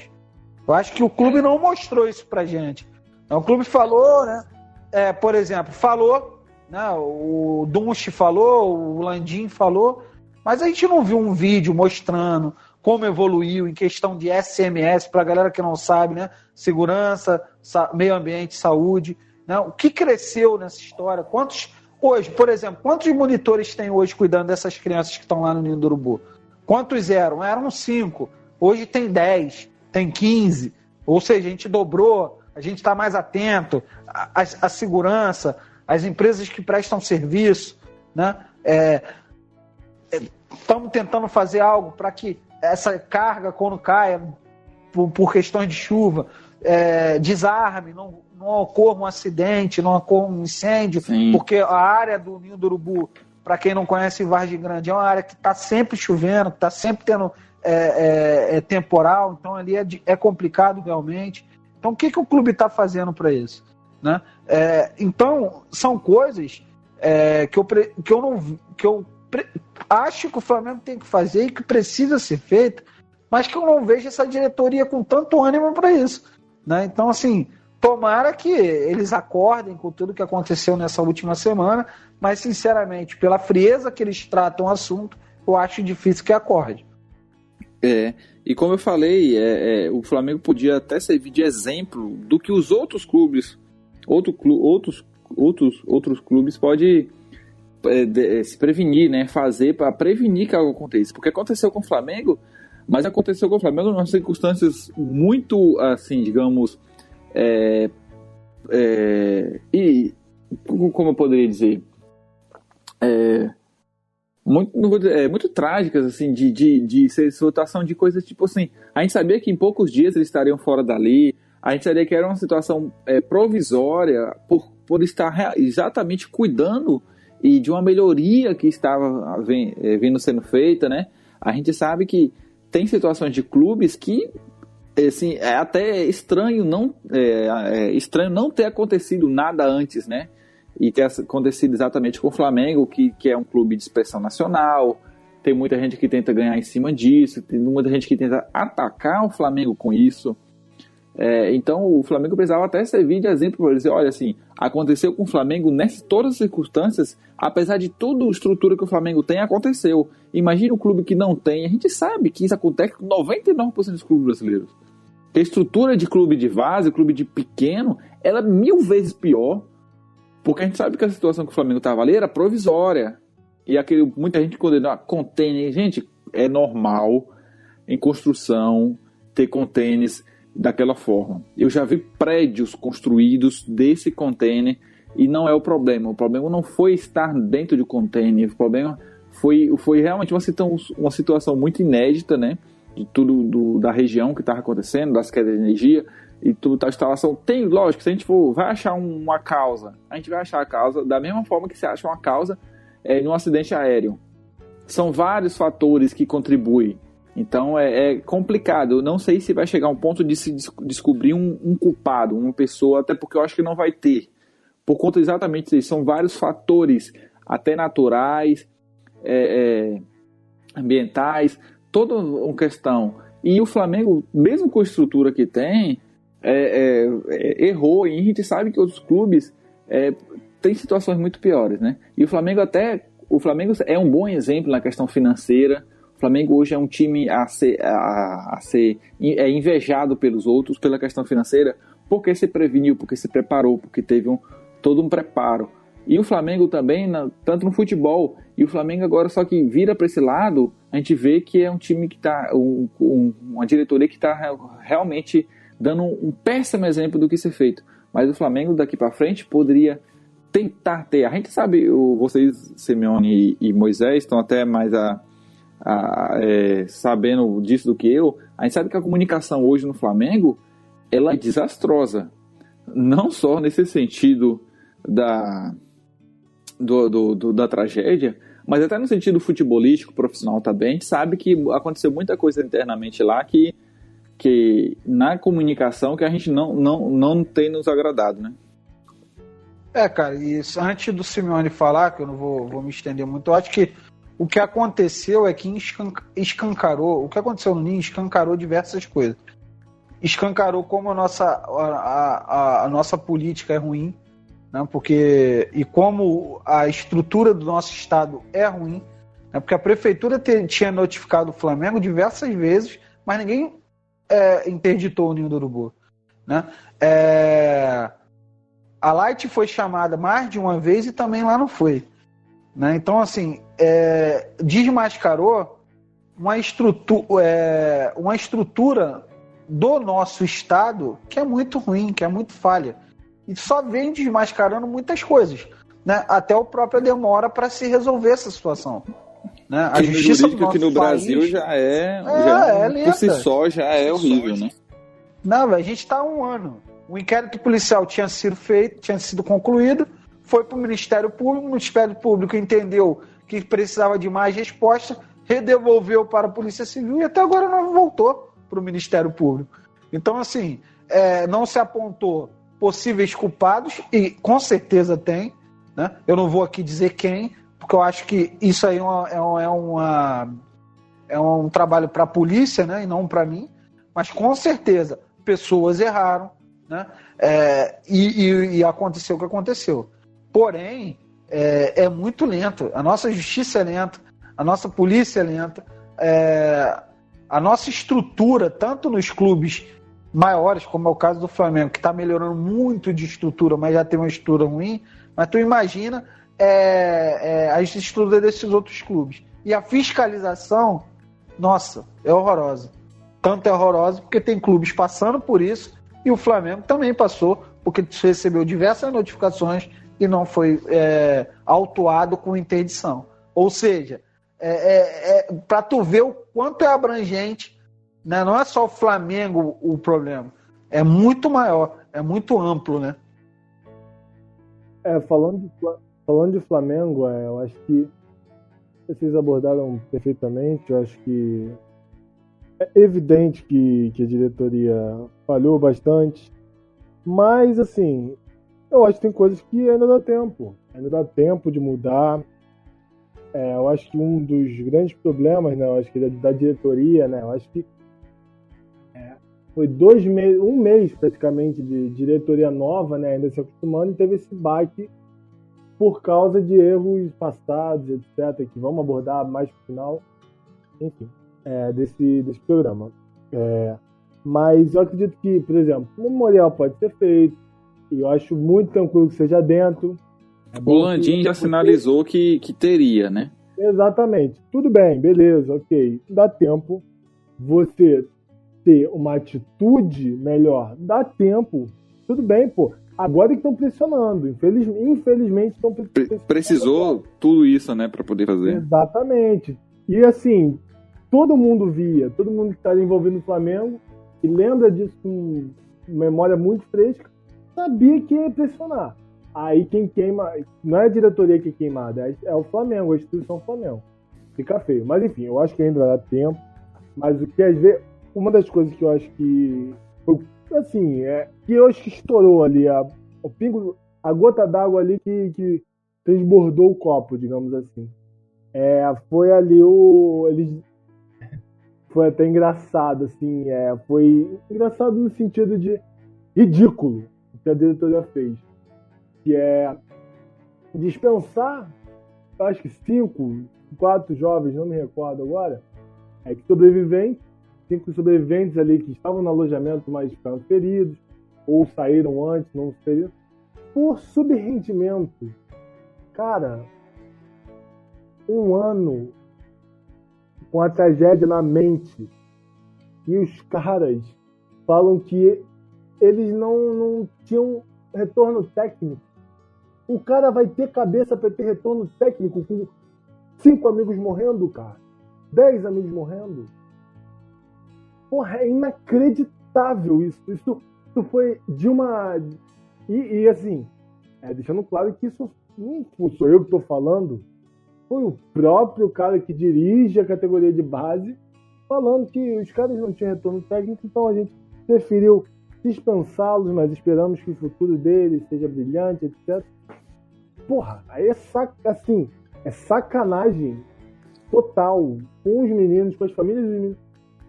Eu acho que o clube não mostrou isso pra gente. O clube falou, né? Por exemplo, falou, né? O Dunst falou, o Landim falou, mas a gente não viu um vídeo mostrando como evoluiu em questão de SMS, pra galera que não sabe, né? Segurança, meio ambiente, saúde. Né? O que cresceu nessa história? Hoje, por exemplo, quantos monitores tem hoje cuidando dessas crianças que estão lá no Ninho do Urubu? Quantos eram? Eram 5. Hoje tem 10. Tem 15, ou seja, a gente dobrou, a gente está mais atento, a segurança, as empresas que prestam serviço, né? Estamos tentando fazer algo para que essa carga, quando caia, por questões de chuva, desarme, não ocorra um acidente, não ocorra um incêndio. Sim. Porque a área do Ninho do Urubu, para quem não conhece Vargem Grande, é uma área que está sempre chovendo, está sempre tendo é temporal, então ali é complicado realmente. Então o que o clube está fazendo para isso? Né? Então são coisas que eu acho que o Flamengo tem que fazer e que precisa ser feito, mas que eu não vejo essa diretoria com tanto ânimo para isso. Né? Então, assim, tomara que eles acordem com tudo que aconteceu nessa última semana, mas, sinceramente, pela frieza que eles tratam o assunto, eu acho difícil que acorde. E como eu falei, o Flamengo podia até servir de exemplo do que os outros clubes, outros clubes podem se prevenir, né? Fazer para prevenir que algo aconteça. Porque aconteceu com o Flamengo, mas aconteceu com o Flamengo em umas circunstâncias muito, assim, digamos, e como eu poderia dizer, muito trágicas, assim, de situação de coisas tipo assim, a gente sabia que em poucos dias eles estariam fora dali, a gente sabia que era uma situação provisória por estar exatamente cuidando e de uma melhoria que estava vindo sendo feita, né? A gente sabe que tem situações de clubes que, assim, é até estranho não ter acontecido nada antes, né? E ter acontecido exatamente com o Flamengo, que é um clube de expressão nacional. Tem muita gente que tenta ganhar em cima disso, tem muita gente que tenta atacar o Flamengo com isso. Então o Flamengo precisava até servir de exemplo para dizer, olha, assim, aconteceu com o Flamengo nessas todas as circunstâncias, apesar de toda a estrutura que o Flamengo tem, aconteceu. Imagina um clube que não tem. A gente sabe que isso acontece com 99% dos clubes brasileiros. A estrutura de clube de várzea, clube de pequeno, ela é 1000 vezes pior, porque a gente sabe que a situação que o Flamengo estava ali era provisória. E muita gente condenou a container. Gente, é normal em construção ter containers daquela forma. Eu já vi prédios construídos desse container e não é o problema. O problema não foi estar dentro de container, o problema foi realmente uma situação muito inédita, né? De tudo da região que estava acontecendo, das quedas de energia e tudo da instalação. Tem, lógico, se a gente vai achar uma causa, a gente vai achar a causa da mesma forma que se acha uma causa num acidente aéreo. São vários fatores que contribuem. Então é complicado. Eu não sei se vai chegar a um ponto de se descobrir um culpado, uma pessoa, até porque eu acho que não vai ter. Por conta exatamente disso. São vários fatores, até naturais, ambientais, toda uma questão. E o Flamengo, mesmo com a estrutura que tem, errou. E a gente sabe que outros clubes têm situações muito piores, né? E o Flamengo é um bom exemplo na questão financeira. O Flamengo hoje é um time a ser invejado pelos outros pela questão financeira, porque se preveniu, porque se preparou, porque teve todo um preparo. E o Flamengo também, tanto no futebol, e o Flamengo agora só que vira para esse lado, a gente vê que é um time que está, uma diretoria que está realmente dando um péssimo exemplo do que ser feito. Mas o Flamengo daqui para frente poderia tentar ter. A gente sabe, vocês, Simeone e Moisés, estão até mais sabendo disso do que eu. A gente sabe que a comunicação hoje no Flamengo ela é desastrosa, não só nesse sentido da tragédia, mas até no sentido futebolístico, profissional também. A gente sabe que aconteceu muita coisa internamente lá que na comunicação que a gente não tem nos agradado, né? Cara, e antes do Simeone falar, que eu não vou me estender muito, eu acho que o que aconteceu é que escancarou, o que aconteceu no Ninho escancarou diversas coisas. Escancarou como a nossa política é ruim, né? E como a estrutura do nosso estado é ruim, né? Porque a prefeitura tinha notificado o Flamengo diversas vezes, mas ninguém interditou o Ninho do Urubu, né? A Light foi chamada mais de uma vez e também lá não foi, né? Então, assim, desmascarou uma estrutura do nosso estado que é muito ruim, que é muito falha. E só vem desmascarando muitas coisas, né? Até o próprio demora para se resolver essa situação. Né? A justiça do nosso que no país, Brasil por si só já é horrível, né? Não, a gente está há um ano. O inquérito policial tinha sido concluído, foi para o Ministério Público entendeu que precisava de mais resposta, redevolveu para a Polícia Civil e até agora não voltou para o Ministério Público. Então, assim, não se apontou possíveis culpados, e com certeza tem, né? Eu não vou aqui dizer quem, porque eu acho que isso aí é um trabalho para a polícia, né? E não para mim, mas com certeza pessoas erraram, né? E aconteceu o que aconteceu. Porém, é muito lento. A nossa justiça é lenta, a nossa polícia é lenta, a nossa estrutura, tanto nos clubes maiores, como é o caso do Flamengo, que está melhorando muito de estrutura, mas já tem uma estrutura ruim, mas tu imagina a estrutura desses outros clubes. E a fiscalização, nossa, é horrorosa. Tanto é horrorosa porque tem clubes passando por isso, e o Flamengo também passou, porque recebeu diversas notificações e não foi autuado com interdição. Ou seja, para tu ver o quanto é abrangente, né? Não é só o Flamengo o problema, é muito maior, é muito amplo, né? Falando de Flamengo, eu acho que vocês abordaram perfeitamente. Eu acho que é evidente que a diretoria falhou bastante, mas assim, eu acho que tem coisas que ainda dá tempo de mudar. Eu acho que um dos grandes problemas, né, eu acho que da diretoria, né, eu acho que foi um mês praticamente de diretoria nova, né, ainda se acostumando, e teve esse baque por causa de erros passados, etc., que vamos abordar mais no final, enfim, desse programa. Mas eu acredito que, por exemplo, o memorial pode ser feito, e eu acho muito tranquilo que seja dentro. O Landim já sinalizou que teria, né? Exatamente. Tudo bem, beleza, ok. Dá tempo. Você ter uma atitude melhor, dá tempo. Tudo bem, pô. Agora que estão pressionando. Infelizmente estão pressionando. Precisou tudo isso, né, para poder fazer. Exatamente. E assim, todo mundo via, todo mundo que está envolvido no Flamengo, e lembra disso com memória muito fresca, sabia que ia pressionar. Aí quem queima, não é a diretoria que é queimada, é o Flamengo, a instituição Flamengo. Fica feio. Mas enfim, eu acho que ainda dá tempo. Mas o que às vezes, uma das coisas que eu acho que assim, que eu acho que estourou ali, a gota d'água ali que transbordou o copo, digamos assim. Foi ali foi até engraçado, assim, foi engraçado no sentido de ridículo o que a diretoria fez. Que é dispensar, acho que 4 jovens, não me recordo agora, que sobreviventes, 5 sobreviventes ali que estavam no alojamento, mas ficaram feridos, ou saíram antes, não feridos, por subrendimento. Cara, 1 ano com a tragédia na mente, e os caras falam que eles não tinham retorno técnico. O cara vai ter cabeça para ter retorno técnico com 5 amigos morrendo, cara? 10 amigos morrendo? Porra, é inacreditável isso. Isso foi de uma... E assim, deixando claro que isso não sou eu que estou falando, foi o próprio cara que dirige a categoria de base falando que os caras não tinham retorno técnico, então a gente preferiu dispensá-los, mas esperamos que o futuro deles seja brilhante, etc. Porra, aí é sacanagem total com os meninos, com as famílias dos meninos.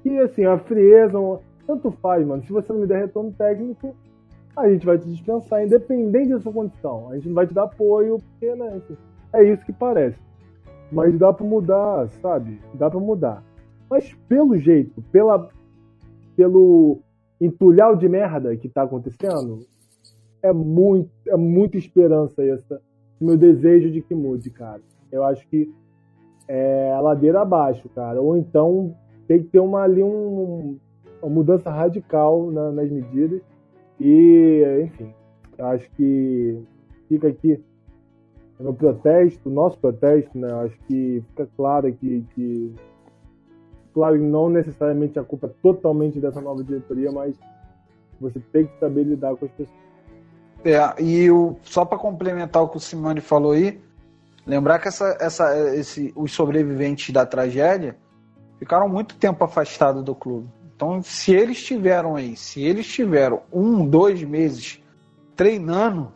E assim, a frieza, tanto faz, mano. Se você não me der retorno técnico, a gente vai te dispensar, independente da sua condição. A gente não vai te dar apoio, porque, né, assim, é isso que parece. Mas dá pra mudar, sabe? Dá pra mudar. Mas pelo jeito, pelo entulhar de merda que tá acontecendo, é muita esperança esse meu desejo de que mude, cara. Eu acho que é a ladeira abaixo, cara. Ou então tem que ter uma mudança radical nas medidas. E, enfim, eu acho que fica aqui no protesto, nosso protesto, né? Eu acho que fica claro que claro, não necessariamente a culpa é totalmente dessa nova diretoria, mas você tem que saber lidar com as pessoas. E só para complementar o que o Simone falou aí, Lembrar que os sobreviventes da tragédia ficaram muito tempo afastados do clube. Então, se eles tiveram 1, 2 meses treinando,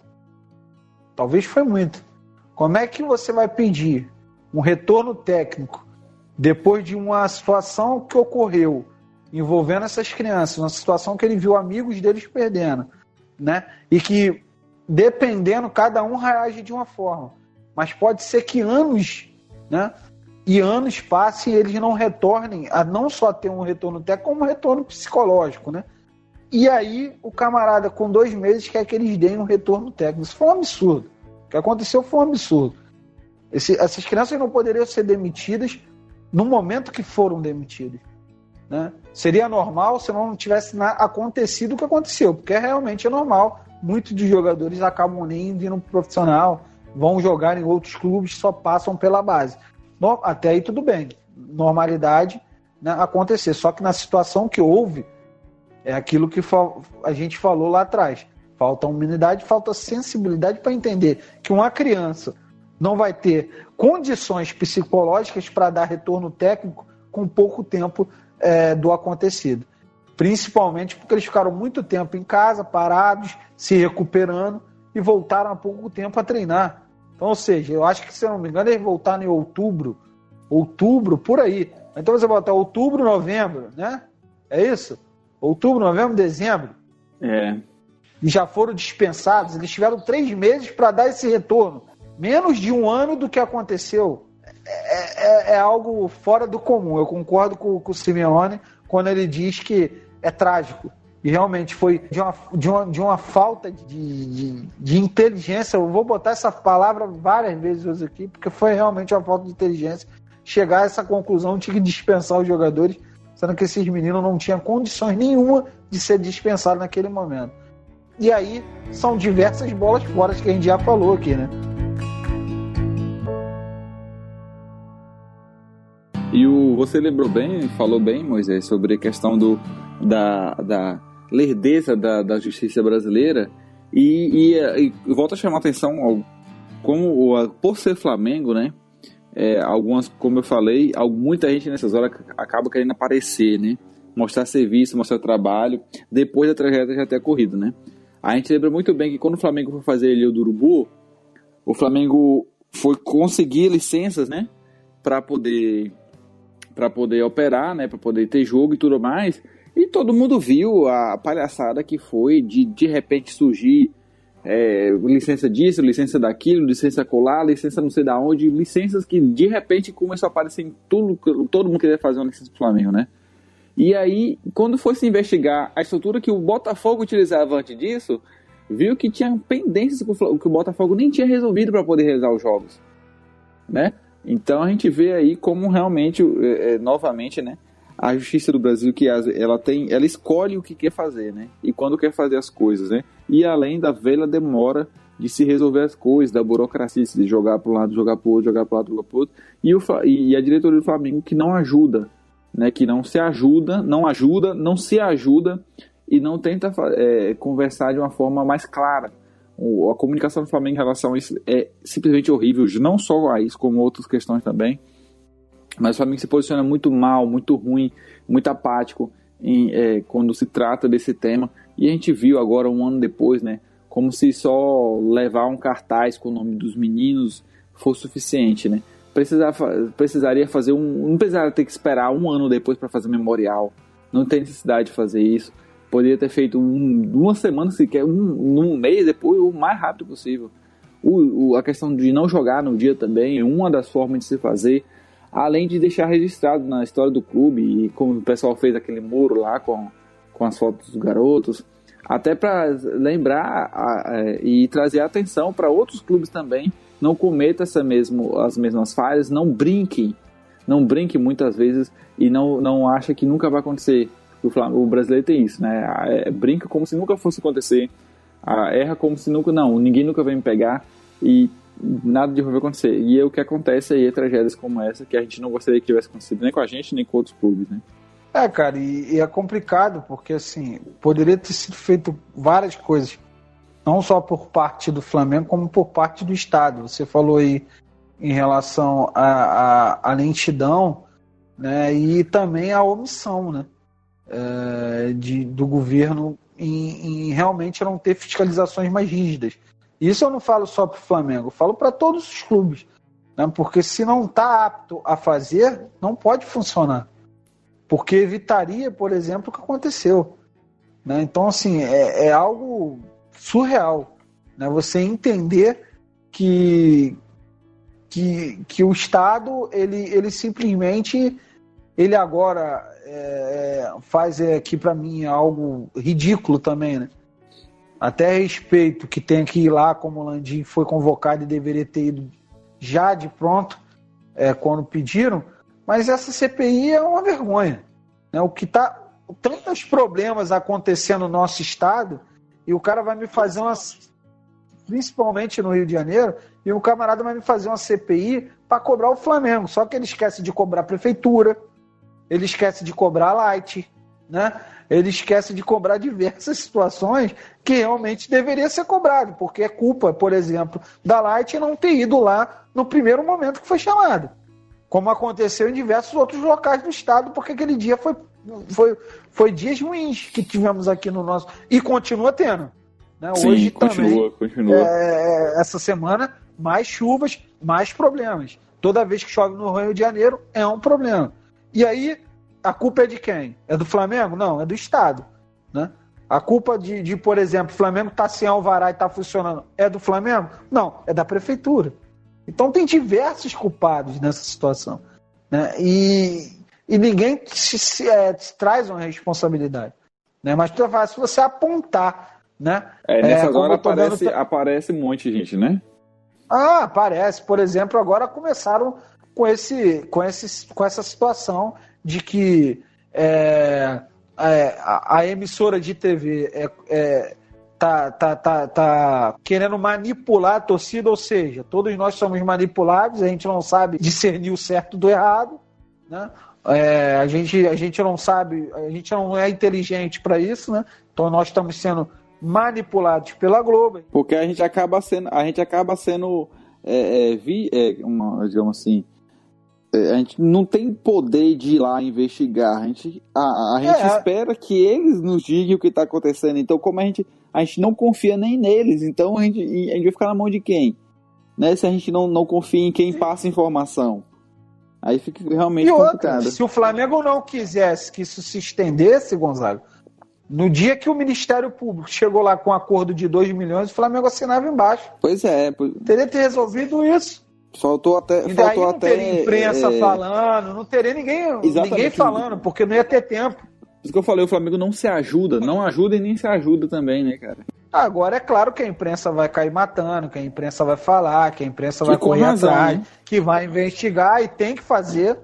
talvez foi muito. Como é que você vai pedir um retorno técnico depois de uma situação que ocorreu envolvendo essas crianças, uma situação que ele viu amigos deles perdendo, né? E que, dependendo, cada um reage de uma forma. Mas pode ser que anos, né? E anos passem e eles não retornem a não só ter um retorno técnico, como um retorno psicológico, né? E aí o camarada com 2 meses quer que eles deem um retorno técnico. Isso foi um absurdo. O que aconteceu foi um absurdo. Essas crianças não poderiam ser demitidas no momento que foram demitidas, né? Seria normal se não tivesse acontecido o que aconteceu, porque realmente é normal. Muitos dos jogadores acabam nem vindo pro profissional, vão jogar em outros clubes, só passam pela base. Bom, até aí tudo bem, normalidade, né, acontecer. Só que na situação que houve, é aquilo que a gente falou lá atrás. Falta humanidade, falta sensibilidade para entender que uma criança não vai ter condições psicológicas para dar retorno técnico com pouco tempo do acontecido. Principalmente porque eles ficaram muito tempo em casa, parados, se recuperando e voltaram há pouco tempo a treinar. Então, ou seja, eu acho que, se eu não me engano, eles voltaram em outubro, por aí. Então você botar outubro, novembro, né? É isso? Outubro, novembro, dezembro. É. E já foram dispensados. Eles tiveram 3 meses para dar esse retorno. Menos de 1 ano do que aconteceu. É algo fora do comum. Eu concordo com o Simeone quando ele diz que é trágico. E realmente foi de uma falta de inteligência. Eu vou botar essa palavra várias vezes hoje aqui, porque foi realmente uma falta de inteligência chegar a essa conclusão de que dispensar os jogadores, sendo que esses meninos não tinham condições nenhuma de ser dispensados naquele momento. E aí são diversas bolas fora que a gente já falou aqui, né? E você lembrou bem, falou bem, Moisés, sobre a questão da lerdeza da justiça brasileira e volto a chamar a atenção por ser Flamengo, né? Algumas, como eu falei, muita gente nessas horas acaba querendo aparecer, né? Mostrar serviço, mostrar trabalho, depois da tragédia já ter ocorrido, né? A gente lembra muito bem que quando o Flamengo foi fazer ali o do Urubu, o Flamengo foi conseguir licenças, né? Para poder operar, né? Para poder ter jogo e tudo mais. E todo mundo viu a palhaçada que foi de repente surgir licença disso, licença daquilo, licença colar, licença não sei da onde, licenças que de repente começou a aparecer em tudo, todo mundo queria fazer uma licença pro Flamengo, né? E aí, quando foi se investigar a estrutura que o Botafogo utilizava antes disso, viu que tinha pendências que o Botafogo nem tinha resolvido para poder realizar os jogos, né? Então a gente vê aí como realmente, novamente, né? A justiça do Brasil, que ela escolhe o que quer fazer, né? E quando quer fazer as coisas, né? E além da velha demora de se resolver as coisas, da burocracia, de jogar para um lado, jogar para o outro, jogar para o lado, jogar para o outro. E a diretoria do Flamengo que não ajuda, né? Que não se ajuda, não se ajuda e não tenta conversar de uma forma mais clara. A comunicação do Flamengo em relação a isso é simplesmente horrível, não só a isso, como outras questões também. Mas o Flamengo se posiciona muito mal, muito ruim, muito apático quando se trata desse tema. E a gente viu agora, 1 ano depois, né, como se só levar um cartaz com o nome dos meninos fosse suficiente, né? Precisaria fazer não precisaria ter que esperar 1 ano depois para fazer memorial. Não tem necessidade de fazer isso. Poderia ter feito 1 semana sequer, um mês depois, o mais rápido possível. A questão de não jogar no dia também é uma das formas de se fazer. Além de deixar registrado na história do clube, e como o pessoal fez aquele muro lá com as fotos dos garotos, até para lembrar e trazer atenção para outros clubes também, não cometa as mesmas falhas, não brinque muitas vezes e não acha que nunca vai acontecer. O brasileiro tem isso, né? Brinca como se nunca fosse acontecer, erra como se ninguém nunca vai me pegar e nada de ruim vai acontecer. E o que acontece aí é tragédias como essa, que a gente não gostaria que tivesse acontecido nem com a gente, nem com outros clubes, né? Cara, e é complicado, porque assim, poderia ter sido feito várias coisas, não só por parte do Flamengo, como por parte do Estado. Você falou aí em relação à lentidão, né, e também à omissão, né, do governo em realmente não ter fiscalizações mais rígidas. Isso eu não falo só para o Flamengo, eu falo para todos os clubes, né, porque se não está apto a fazer, não pode funcionar. Porque evitaria, por exemplo, o que aconteceu. Né? Então, assim, é algo surreal, né? Você entender que o Estado, ele simplesmente, ele agora faz aqui para mim algo ridículo também, né? Até respeito que tem que ir lá, como o Landim foi convocado e deveria ter ido já de pronto, quando pediram, mas essa CPI é uma vergonha, né? O que está tantos problemas acontecendo no nosso estado, e o cara vai me fazer principalmente no Rio de Janeiro, e o camarada vai me fazer uma CPI para cobrar o Flamengo, só que ele esquece de cobrar a prefeitura, ele esquece de cobrar a Light, né? Ele esquece de cobrar diversas situações que realmente deveria ser cobrado, porque é culpa, por exemplo, da Light não ter ido lá no primeiro momento que foi chamado, como aconteceu em diversos outros locais do estado, porque aquele dia foi dias ruins que tivemos aqui no nosso... E continua tendo. Né? Sim, hoje continua. Essa semana, mais chuvas, mais problemas. Toda vez que chove no Rio de Janeiro, é um problema. E aí, a culpa é de quem? É do Flamengo? Não, é do Estado. Né? A culpa de, por exemplo, o Flamengo está sem alvará e está funcionando, é do Flamengo? Não, é da Prefeitura. Então tem diversos culpados nessa situação. Né? E ninguém se traz uma responsabilidade. Né? Mas se você apontar... Né? Nessas horas aparece um monte de gente, né? Aparece. Por exemplo, agora começaram com essa situação de que a emissora de TV tá querendo manipular a torcida, ou seja, todos nós somos manipulados, a gente não sabe discernir o certo do errado, né? A gente não sabe, a gente não é inteligente para isso, né? Então nós estamos sendo manipulados pela Globo. Porque a gente acaba sendo digamos assim, a gente não tem poder de ir lá investigar. A gente espera que eles nos digam o que está acontecendo. Então, como a gente não confia nem neles, então a gente vai ficar na mão de quem? Né? Se a gente não confia em quem passa informação. Aí fica realmente complicado. Se o Flamengo não quisesse que isso se estendesse, Gonzaga, no dia que o Ministério Público chegou lá com um acordo de 2 milhões, o Flamengo assinava embaixo. Pois é. Teria que ter resolvido isso. Faltou até. Não teria imprensa falando, não teria ninguém falando, porque não ia ter tempo. Isso que eu falei, o Flamengo não se ajuda, não ajuda e nem se ajuda também, né, cara? Agora é claro que a imprensa vai cair matando, que a imprensa vai falar, que a imprensa vai correr atrás, né? Que vai investigar e tem que fazer,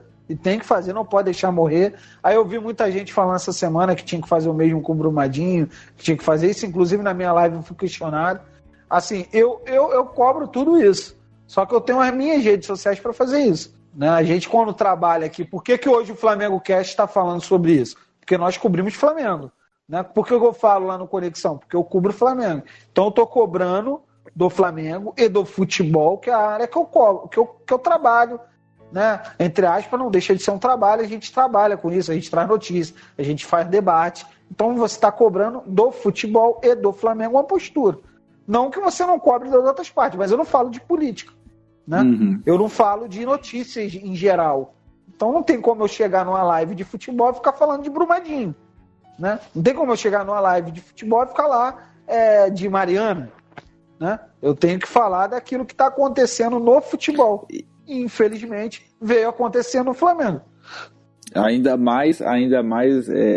não pode deixar morrer. Aí eu vi muita gente falando essa semana que tinha que fazer o mesmo com o Brumadinho, que tinha que fazer isso, inclusive na minha live eu fui questionado. Assim, eu cobro tudo isso. Só que eu tenho as minhas redes sociais para fazer isso. Né? A gente, quando trabalha aqui, por que hoje o Flamengo Cast está falando sobre isso? Porque nós cobrimos Flamengo. Né? Por que eu falo lá no Conexão? Porque eu cubro o Flamengo. Então eu estou cobrando do Flamengo e do futebol, que é a área que eu cobro, que eu trabalho. Né? Entre aspas, não deixa de ser um trabalho, a gente trabalha com isso, a gente traz notícias, a gente faz debate. Então você está cobrando do futebol e do Flamengo uma postura. Não que você não cobre das outras partes, mas eu não falo de política. Né? Uhum. Eu não falo de notícias em geral. Então não tem como eu chegar numa live de futebol e ficar falando de Brumadinho. Né? Não tem como eu chegar numa live de futebol e ficar lá de Mariana. Né? Eu tenho que falar daquilo que está acontecendo no futebol. E, infelizmente, veio acontecendo no Flamengo. Ainda mais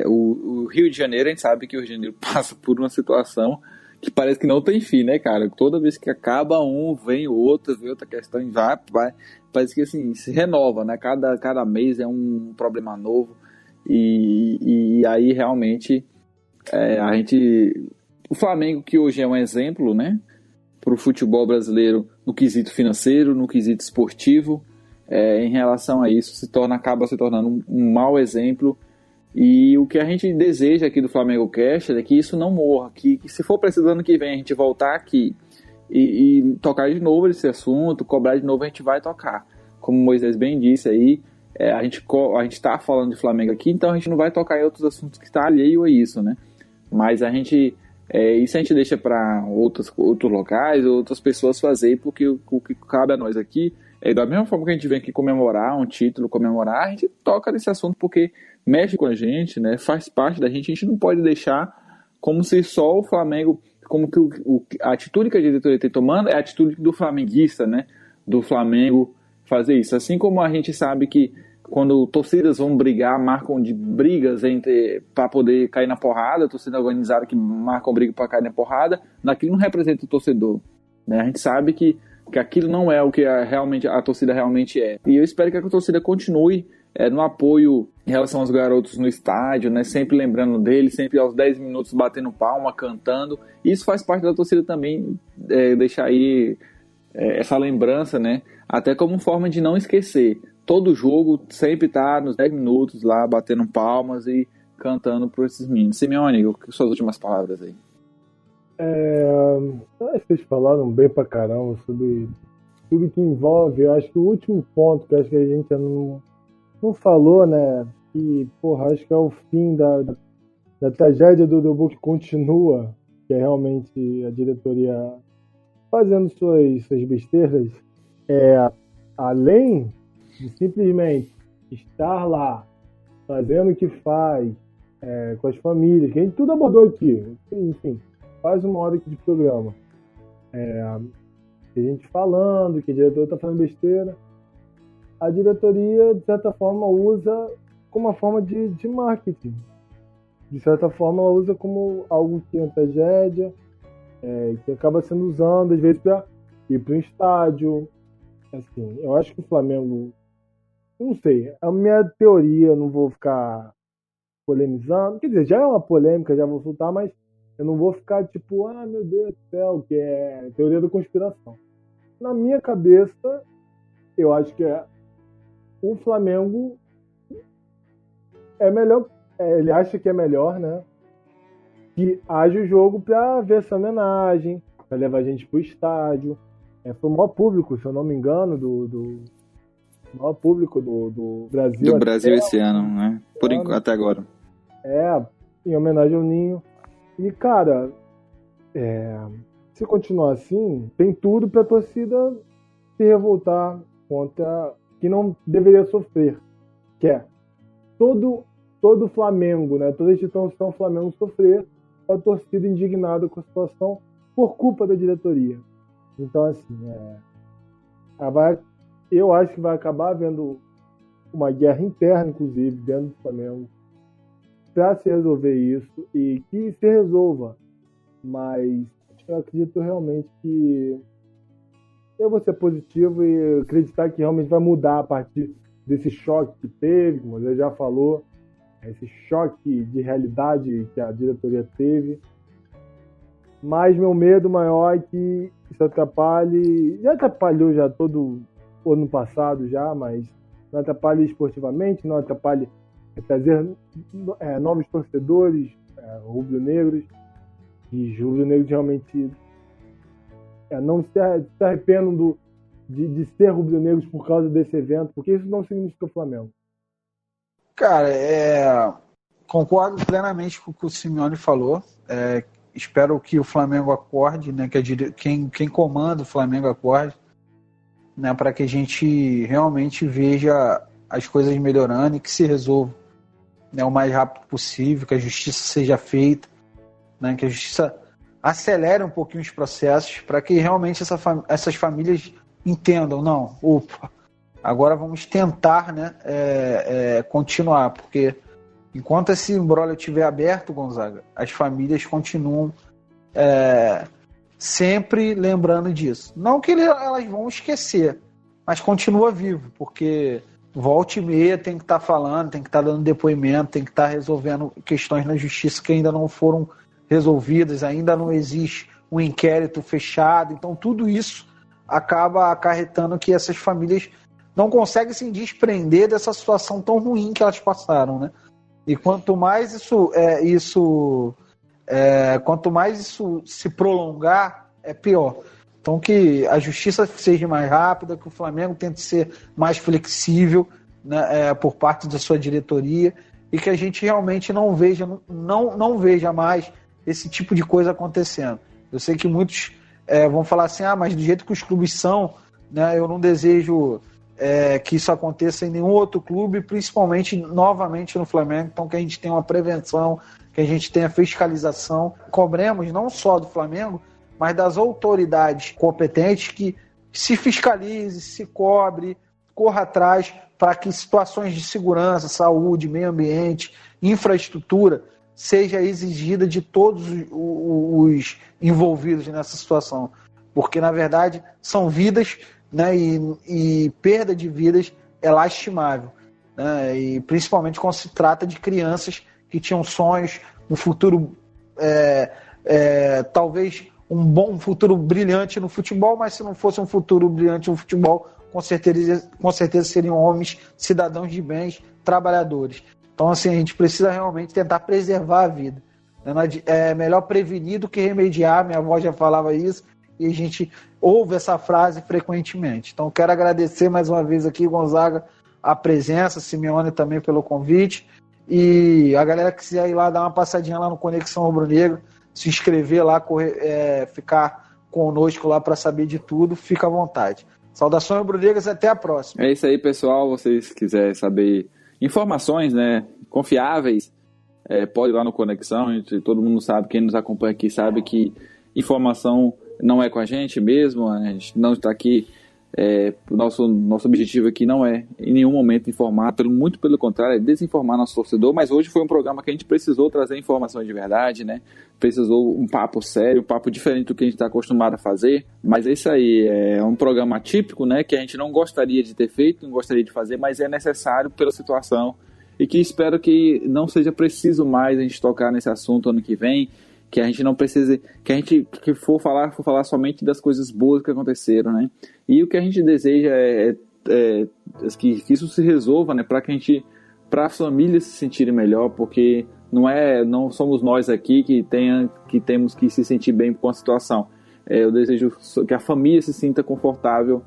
o Rio de Janeiro, a gente sabe que o Rio de Janeiro passa por uma situação que parece que não tem fim, né, cara? Toda vez que acaba um, vem outra questão e vai, parece que assim, se renova, né? Cada mês é um problema novo e aí realmente o Flamengo, que hoje é um exemplo, né, para o futebol brasileiro no quesito financeiro, no quesito esportivo, em relação a isso acaba se tornando um mau exemplo. E o que a gente deseja aqui do Flamengo Cast é que isso não morra, que se for preciso ano que vem a gente voltar aqui e tocar de novo esse assunto, cobrar de novo, a gente vai tocar. Como o Moisés bem disse aí, a gente está falando de Flamengo aqui, então a gente não vai tocar em outros assuntos que está alheio a isso, né? Mas isso a gente deixa para outros locais, outras pessoas fazer, porque o que cabe a nós aqui é da mesma forma que a gente vem aqui comemorar um título, comemorar, a gente toca nesse assunto porque mexe com a gente, né? Faz parte da gente não pode deixar como se só o Flamengo, como que a atitude que a diretoria está tomando é a atitude do flamenguista, né? Do Flamengo fazer isso. Assim como a gente sabe que quando torcidas vão brigar, marcam de brigas para poder cair na porrada, torcida organizada que marcam briga para cair na porrada, naquilo não representa o torcedor, né? A gente sabe que aquilo não é o que a torcida realmente é. E eu espero que a torcida continue no apoio em relação aos garotos no estádio, né? Sempre lembrando deles, sempre aos 10 minutos batendo palma, cantando. Isso faz parte da torcida também, deixar aí essa lembrança, né? Até como forma de não esquecer. Todo jogo sempre tá nos 10 minutos lá, batendo palmas e cantando por esses meninos. Simeone, suas últimas palavras aí. Vocês falaram bem pra caramba sobre tudo que envolve. Eu acho que o último ponto que acho que a gente não falou, né? Que, porra, acho que é o fim da tragédia do Urubu que continua, que é realmente a diretoria fazendo suas besteiras. Além de simplesmente estar lá, fazendo o que faz, com as famílias, que a gente tudo abordou aqui, enfim, quase uma hora aqui de programa. A gente falando que a diretoria está fazendo besteira, a diretoria, de certa forma, usa como uma forma de marketing. De certa forma, ela usa como algo que é uma tragédia, que acaba sendo usado, às vezes, para ir para um estádio. Assim, eu acho que o Flamengo, não sei, a minha teoria, não vou ficar polemizando, quer dizer, já é uma polêmica, já vou soltar, mas eu não vou ficar tipo, meu Deus do céu, que é teoria da conspiração. Na minha cabeça, eu acho que o Flamengo é melhor, ele acha que é melhor, né, que haja o jogo para ver essa homenagem, para levar a gente pro estádio. Foi o maior público, se eu não me engano, do maior público do Brasil. Do Brasil esse ano, né? Até agora. Em homenagem ao Ninho. E, cara, se continuar assim, tem tudo pra torcida se revoltar contra que não deveria sofrer. Que é todo Flamengo, né? Toda instituição Flamengo sofrer, a torcida indignada com a situação por culpa da diretoria. Então, assim, eu acho que vai acabar havendo uma guerra interna, inclusive, dentro do Flamengo, para se resolver isso e que se resolva. Mas eu acredito realmente que eu vou ser positivo e acreditar que realmente vai mudar a partir desse choque que teve, como você já falou, esse choque de realidade que a diretoria teve. Mas meu medo maior é que isso atrapalhe, já atrapalhou já todo o ano passado já, mas não atrapalhe esportivamente, não atrapalhe trazer novos torcedores rubro-negros, e os rubro-negros realmente não se arrependam de ser rubro-negros por causa desse evento, porque isso não significa o Flamengo. Cara, concordo plenamente com o que o Simeone falou. Espero que o Flamengo acorde, né, que quem comanda o Flamengo acorde, né, para que a gente realmente veja as coisas melhorando e que se resolva, né, o mais rápido possível, que a justiça seja feita, né, que a justiça acelere um pouquinho os processos para que realmente essas famílias entendam, não, agora vamos tentar, né, continuar, porque enquanto esse imbróglio estiver aberto, Gonzaga, as famílias continuam sempre lembrando disso. Não que elas vão esquecer, mas continua vivo, porque volta e meia tem que estar falando, tem que estar dando depoimento, tem que estar resolvendo questões na justiça que ainda não foram resolvidas, ainda não existe um inquérito fechado. Então tudo isso acaba acarretando que essas famílias não conseguem se desprender dessa situação tão ruim que elas passaram, né? E quanto mais quanto mais isso se prolongar, é pior. Então que a justiça seja mais rápida, que o Flamengo tente ser mais flexível, né, por parte da sua diretoria, e que a gente realmente não veja mais esse tipo de coisa acontecendo. Eu sei que muitos vão falar assim, mas do jeito que os clubes são, né, eu não desejo que isso aconteça em nenhum outro clube, principalmente novamente no Flamengo. Então que a gente tenha uma prevenção, que a gente tenha fiscalização, cobremos não só do Flamengo, mas das autoridades competentes, que se fiscalize, se cobre, corra atrás para que situações de segurança, saúde, meio ambiente, infraestrutura seja exigida de todos os envolvidos nessa situação. Porque, na verdade, são vidas, né, e perda de vidas é lastimável, né, e principalmente quando se trata de crianças que tinham sonhos, um futuro, talvez um futuro brilhante no futebol, mas se não fosse um futuro brilhante no futebol, com certeza seriam homens, cidadãos de bens, trabalhadores. Então, assim, a gente precisa realmente tentar preservar a vida. É melhor prevenir do que remediar, minha avó já falava isso, e a gente ouve essa frase frequentemente. Então, quero agradecer mais uma vez aqui, Gonzaga, a presença, Simeone também pelo convite, e a galera que quiser ir lá dar uma passadinha lá no Conexão Rubro-Negro, se inscrever lá, ficar conosco lá para saber de tudo, fica à vontade. Saudações rubro-negras, até a próxima. É isso aí, pessoal. Vocês quiserem saber informações, né, confiáveis, pode ir lá no Conexão. Todo mundo sabe, quem nos acompanha aqui sabe que informação não é com a gente mesmo. A gente não está aqui. Nosso objetivo aqui não é em nenhum momento informar, muito pelo contrário, é desinformar nosso torcedor. Mas hoje foi um programa que a gente precisou trazer informações de verdade, né? Precisou um papo sério, um papo diferente do que a gente está acostumado a fazer. Mas é isso aí, é um programa atípico, né? Que a gente não gostaria de ter feito, não gostaria de fazer, mas é necessário pela situação, e que espero que não seja preciso mais a gente tocar nesse assunto ano que vem, que a gente não precise, que a gente for falar somente das coisas boas que aconteceram, né? E o que a gente deseja é que isso se resolva, né? Para as famílias se sentirem melhor, porque não somos nós aqui que temos que se sentir bem com a situação. Eu desejo que a família se sinta confortável,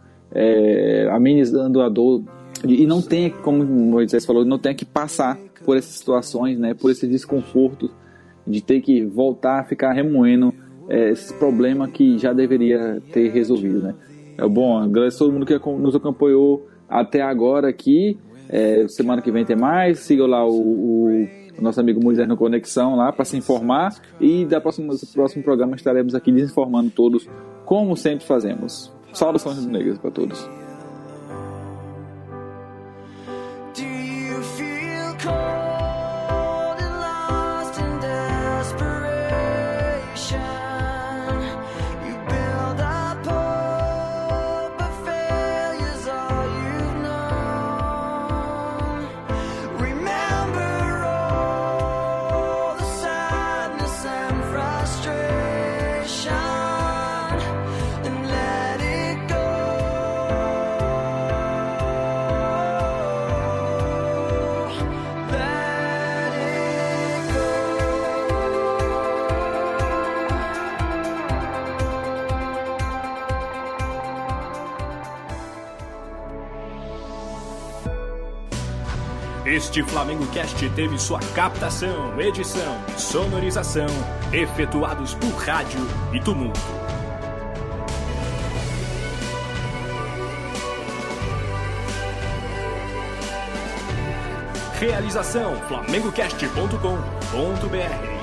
amenizando a dor, e não tenha, como o Moisés falou, não tenha que passar por essas situações, né? Por esse desconforto de ter que voltar a ficar remoendo esse problema que já deveria ter resolvido, né? Bom, agradeço a todo mundo que nos acompanhou até agora aqui. Semana que vem tem mais. Siga lá o nosso amigo Moisés no Conexão lá para se informar, e do próximo programa estaremos aqui desinformando todos, como sempre fazemos. Saudações negras para todos. Este Flamengo Cast teve sua captação, edição e sonorização efetuados por Rádio e Tumulto. Realização: flamengocast.com.br